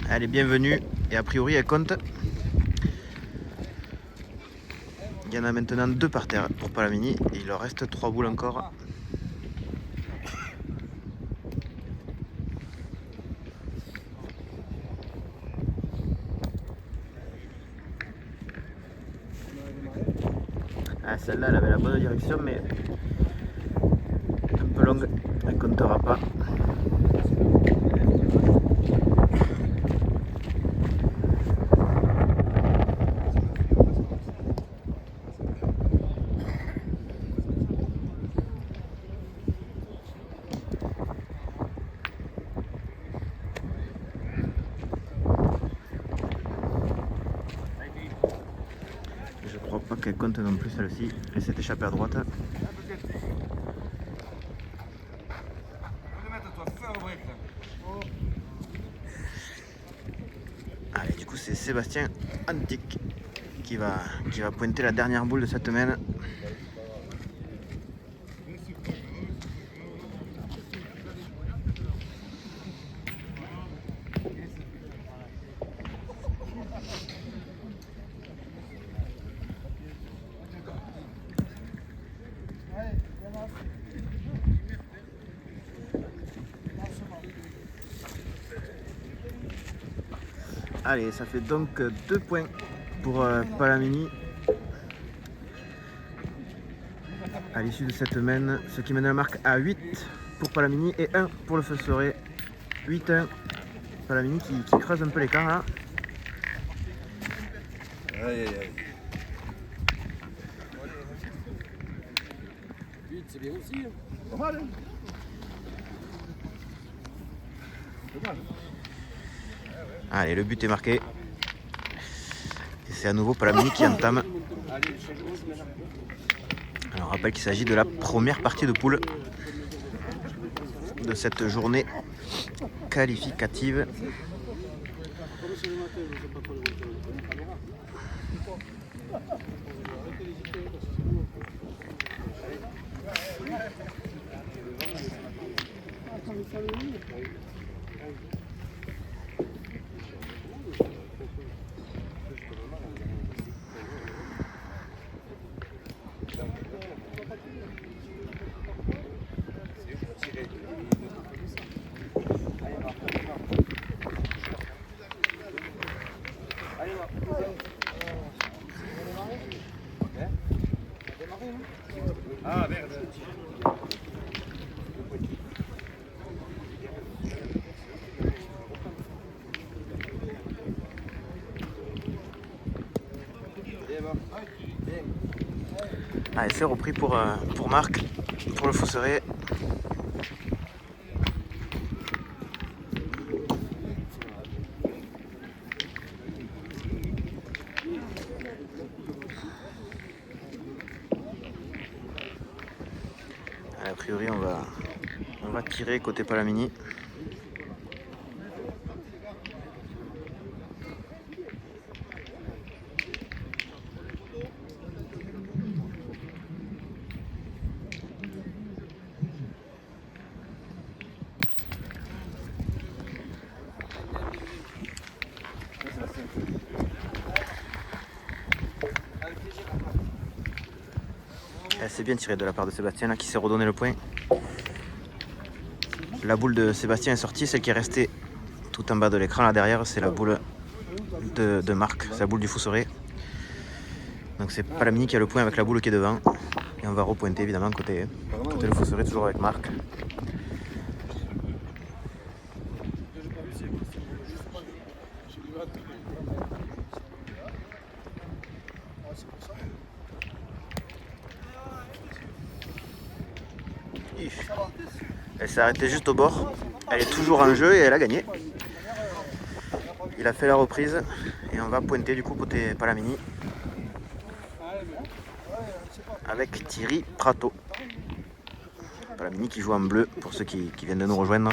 Elle est bienvenue et a priori elle compte. y en a maintenant 2 par terre pour Palamini et il leur reste 3 boules encore. Ah, celle-là elle avait la bonne direction mais un peu longue, elle ne comptera pas. Je crois pas qu'elle compte non plus celle-ci, elle s'est échappée à droite. Allez, du coup c'est Sébastien Antique qui va pointer la dernière boule de cette semaine. Allez, ça fait donc 2 points pour Palamini à l'issue de cette semaine, ce qui mène la marque à 8 pour Palamini et 1 pour le Feu Soré. 8-1. Palamini qui creuse un peu l'écart là. Aïe aïe aïe. 8, c'est bien aussi. Hein. Pas mal, hein? Pas mal. Allez, le but est marqué. Et c'est à nouveau Palamini qui entame. Alors, on rappelle qu'il s'agit de la première partie de poule de cette journée qualificative. Ah merde. Allez, c'est repris pour Marc, pour le Feu Soré. A priori, on va tirer côté Palamini. C'est bien tiré de la part de Sébastien là, qui s'est redonné le point. La boule de Sébastien est sortie, celle qui est restée tout en bas de l'écran là derrière, c'est la boule de Marc, c'est la boule du Feu Soré. Donc c'est Palamini qui a le point avec la boule qui est devant. Et on va repointer évidemment côté le Feu Soré, toujours avec Marc. Elle s'est arrêtée juste au bord. Elle est toujours en jeu et elle a gagné. Il a fait la reprise et on va pointer du coup côté Palamini avec Thierry Prato. Palamini qui joue en bleu pour ceux qui viennent de nous rejoindre.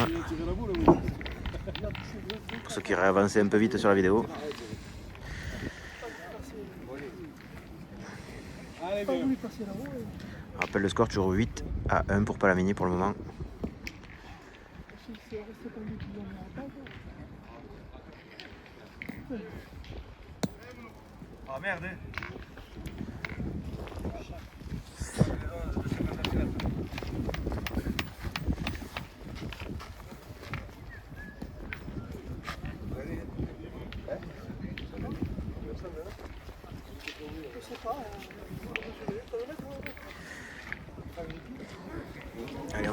Pour ceux qui auraient avancé un peu vite sur la vidéo. On rappelle le score toujours 8-1 pour Palamini pour le moment. Ah merde.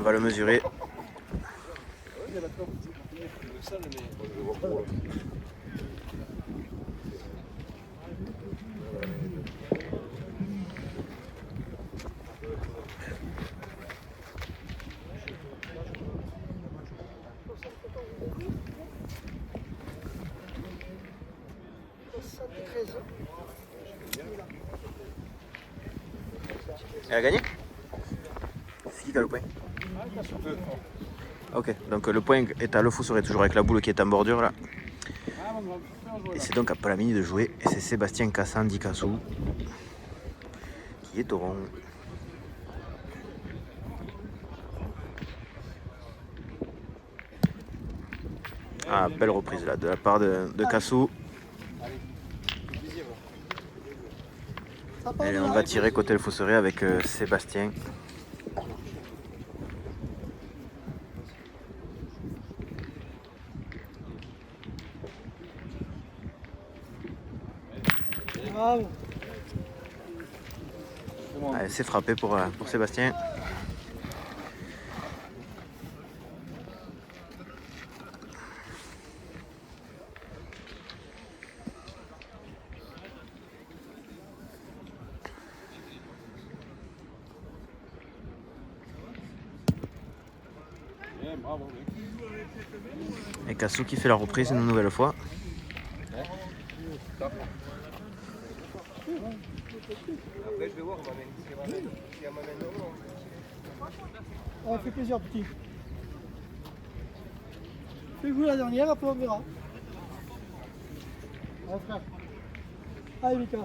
va le mesurer. Elle a gagné? C'est qui a le point? Ok, donc le point est à Le Fousseré, toujours avec la boule qui est en bordure là. Et c'est donc à Palamini de jouer. Et c'est Sébastien Cassan dit Cassou qui est au rond. Ah, belle reprise là de la part de Cassou. Et on va tirer côté Le Fousseré avec Sébastien. Bravo. Allez, c'est frappé pour Sébastien. Et Cassou qui fait la reprise une nouvelle fois. Après, je vais voir, on m'amène. Si elle m'amène non. Ça fait plaisir, petit. Fais-vous la dernière, après on verra. Ouais, frère. Allez, Mika.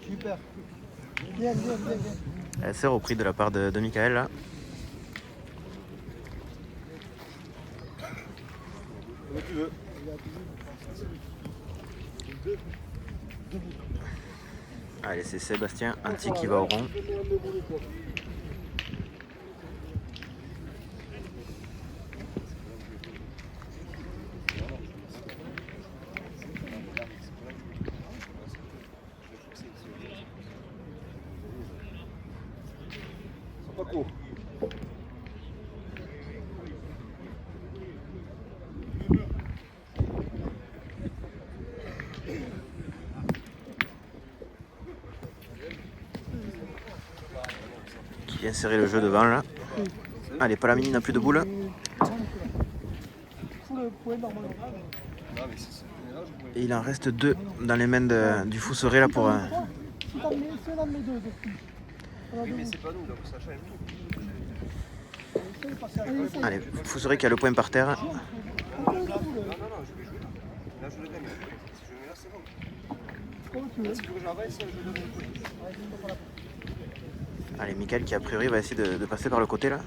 Super. Bien. C'est repris de la part de Michael là. Allez, c'est Sébastien Anti qui va au rond. Pas court. Qui vient serrer le jeu devant là. Allez, Palamini n'a plus de boule. Et il en reste 2 dans les mains du Fousseré là pour. Si t'en mets deux, depuis. Oui, mais c'est pas nous, donc ça change tout. Allez, Fousseré qui a le point par terre. Non, je vais jouer. Là, je le gagne. Si je le mets là, c'est bon. Comme tu veux. Si tu veux que j'envoie, je le donne. Allez, Michael qui a priori va essayer de passer par le côté là.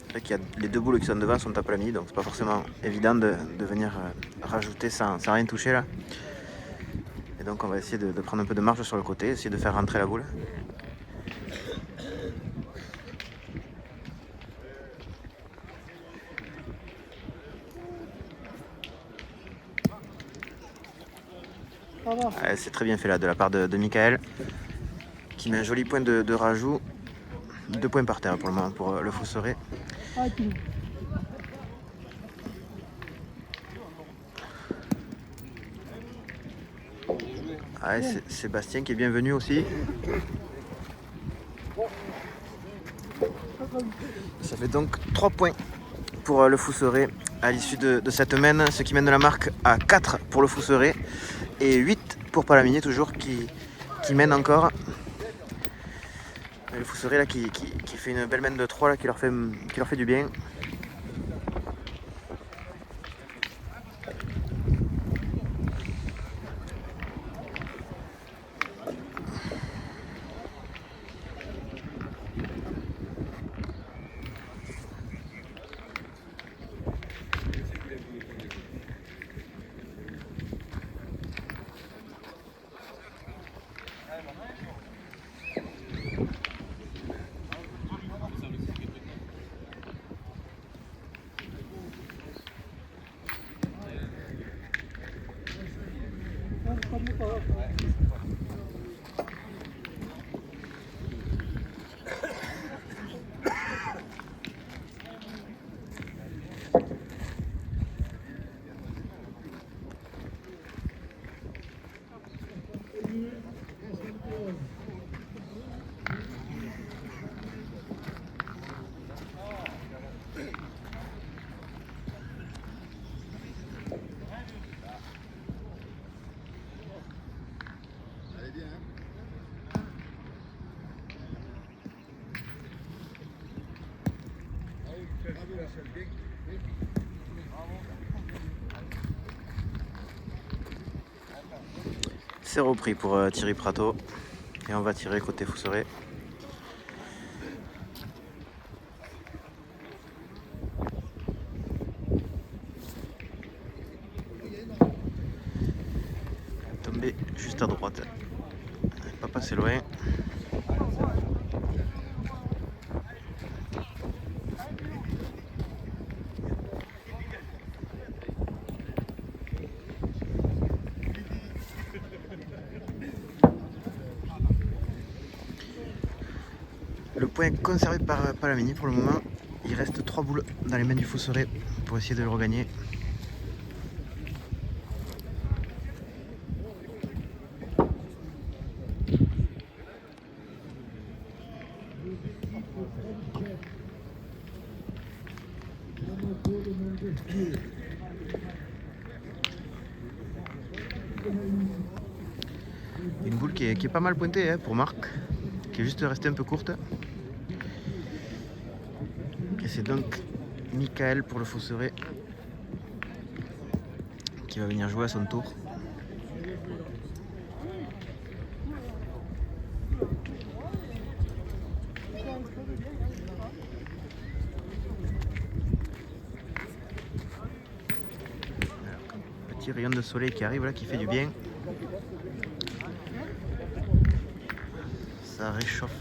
C'est vrai qu'il y a les 2 boules qui sont devant sont à Palamini, donc c'est pas forcément évident de venir rajouter sans rien toucher là. Et donc on va essayer de prendre un peu de marge sur le côté, essayer de faire rentrer la boule. C'est très bien fait là de la part de Michael qui met un joli point de rajout. 2 points par terre pour le moment pour Le Fousseré. C'est Sébastien qui est bienvenu aussi. Ça fait donc 3 points pour Le Fousseré à l'issue de cette mène, ce qui mène la marque à 4 pour Le Fousseré et 8 pour Palamini toujours qui mène encore. Le Fousseré là qui fait une belle mène de 3 là, qui leur fait du bien. C'est repris pour Thierry Prato. Et on va tirer côté Fousseret. Tombé juste à droite. Pas passé loin. Le point est conservé par Palamini pour le moment. Il reste 3 boules dans les mains du Fousseret pour essayer de le regagner. Une boule qui est pas mal pointée hein, pour Marc, qui est juste restée un peu courte. Et c'est donc Michael pour le Fousseret qui va venir jouer à son tour. Petit rayon de soleil qui arrive là, qui fait du bien. Ça réchauffe.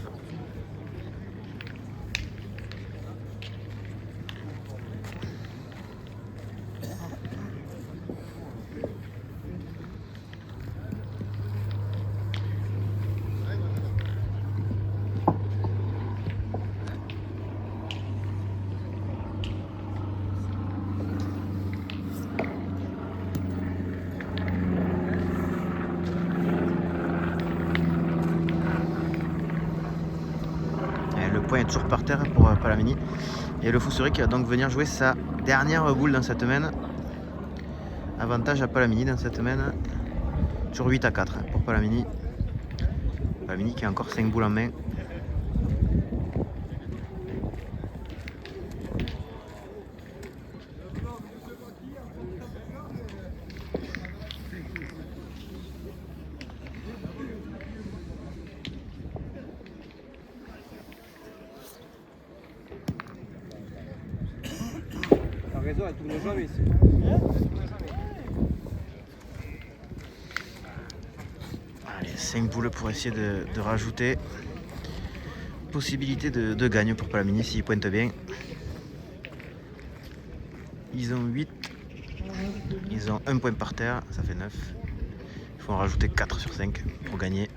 Le point est toujours par terre pour Palamini. Et le Fousseret qui va donc venir jouer sa dernière boule dans cette main. Avantage à Palamini dans cette main. Toujours 8-4 pour Palamini. Palamini qui a encore 5 boules en main. Raison, elle tourne jamais ici. Allez, 5 boules pour essayer de rajouter. Possibilité de gagne pour Palamini s'il pointe bien. Ils ont 8. Ils ont 1 point par terre, ça fait 9. Il faut en rajouter 4 sur 5 pour gagner.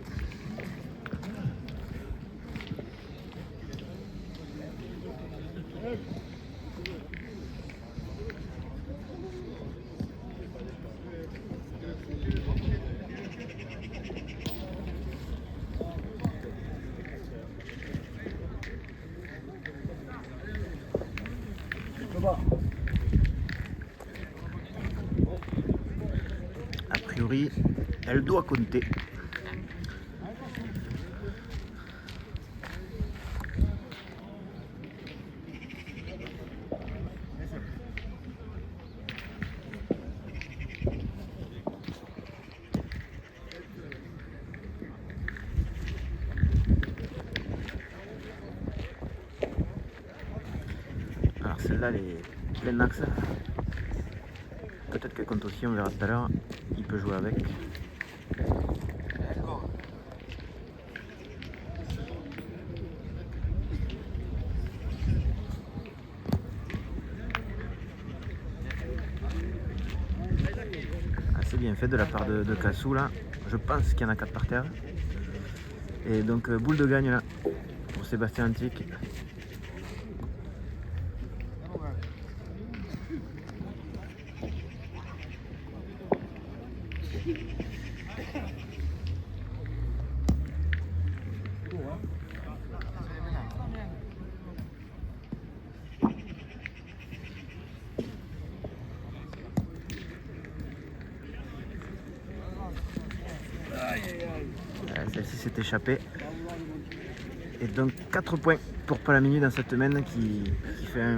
A priori, elle doit compter. Alors celle-là, elle est pleine axe. Peut-être qu'elle compte aussi, on verra tout à l'heure. Il peut jouer avec. C'est bien fait de la part de Cassou là. Je pense qu'il y en a 4 par terre. Et donc boule de gagne là pour Sébastien Antique. Celle-ci s'est échappée. Et donc 4 points pour Palamini dans cette main qui fait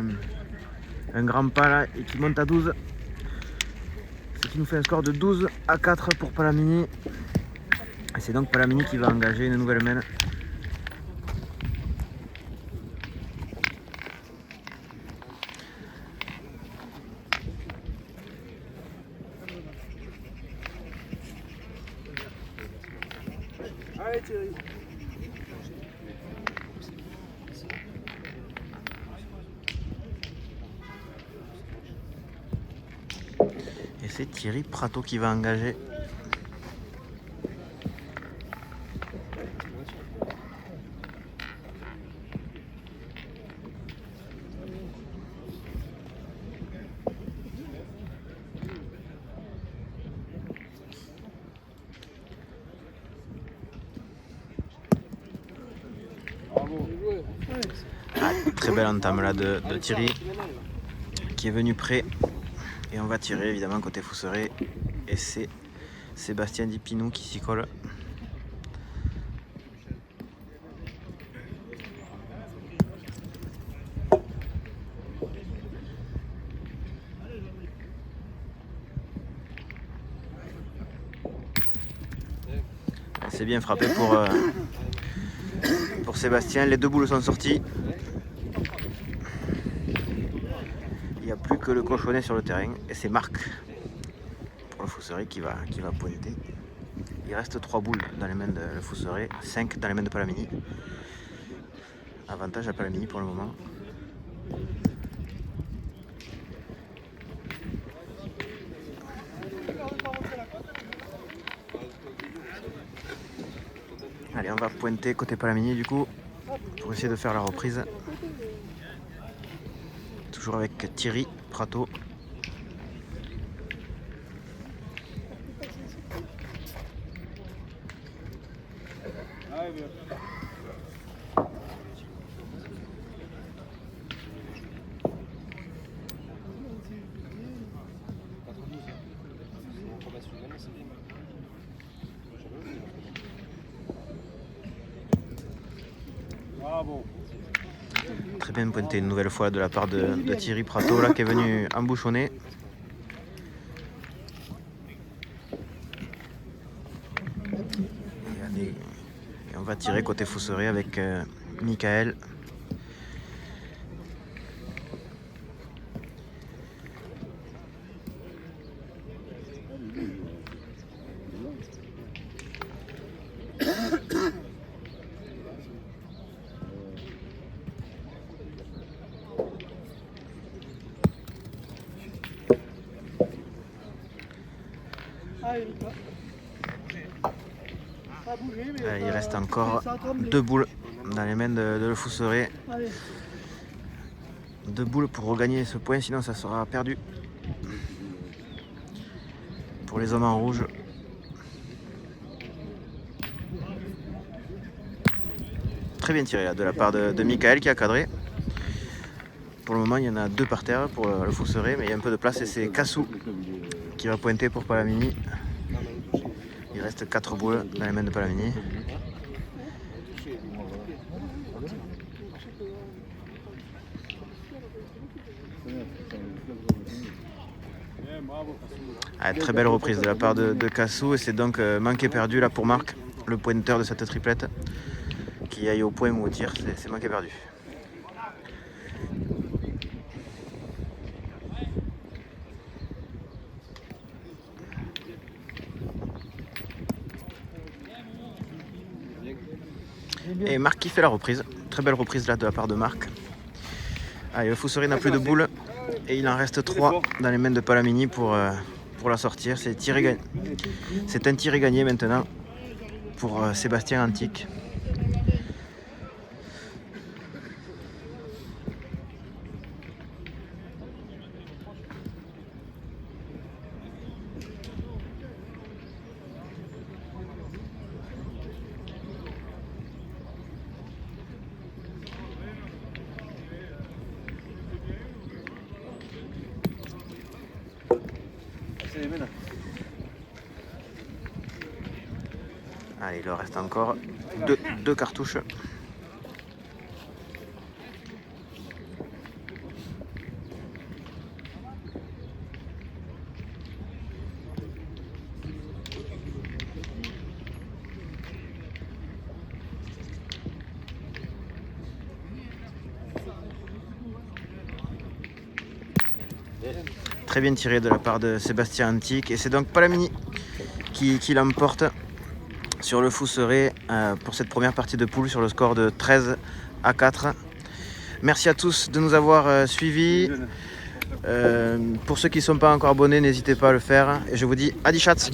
Un grand pas là et qui monte à 12. Ce qui nous fait un score de 12-4 pour Palamini. Et c'est donc Palamini qui va engager une nouvelle main. Allez Thierry. Et c'est Thierry Prato qui va engager. Ah, très belle entame là de Thierry qui est venu près. Et on va tirer évidemment côté Fousseret. Et c'est Sébastien Dipinou qui s'y colle. C'est bien frappé pour Sébastien. Les 2 boules sont sorties. Il n'y a plus que le cochonnet sur le terrain. Et c'est Marc pour le Fousseret qui va pointer. Il reste 3 boules dans les mains de le Fousseret, 5 dans les mains de Palamini. Avantage à Palamini pour le moment. Allez, on va pointer côté Palamini du coup pour essayer de faire la reprise. Toujours avec Thierry Prato. Allez bien. Bravo. Très bien pointé une nouvelle fois de la part de Thierry Prato là qui est venu embouchonner. Et on va tirer côté Fousseret avec Michael. Allez, Lucas. Ça a bougé, mais Il reste encore 2 boules dans les mains de le Fousseret. Allez. 2 boules pour regagner ce point, sinon ça sera perdu. Pour les hommes en rouge. Très bien tiré là de la part de Michael qui a cadré. Pour le moment il y en a 2 par terre pour le Fousseret, mais il y a un peu de place et c'est Kassou qui va pointer pour Palamini. Il reste 4 boules dans les mains de Palamini. Ah, très belle reprise de la part de Kassou et c'est donc manqué perdu là pour Marc, le pointeur de cette triplette. Qui aille au point ou au tir, c'est manqué perdu. Et Marc qui fait la reprise. Très belle reprise là de la part de Marc. Allez, le Fousseret n'a plus de boules. Et il en reste 3 dans les mains de Palamini pour la sortir. C'est un tiré gagné maintenant pour Sébastien Antique. Allez, il leur reste encore 2 cartouches. Très bien tiré de la part de Sébastien Antique. Et c'est donc Palamini qui l'emporte sur le Fousseret pour cette première partie de poule sur le score de 13-4. Merci à tous de nous avoir suivis. Pour ceux qui ne sont pas encore abonnés, n'hésitez pas à le faire. Et je vous dis Adi Chat.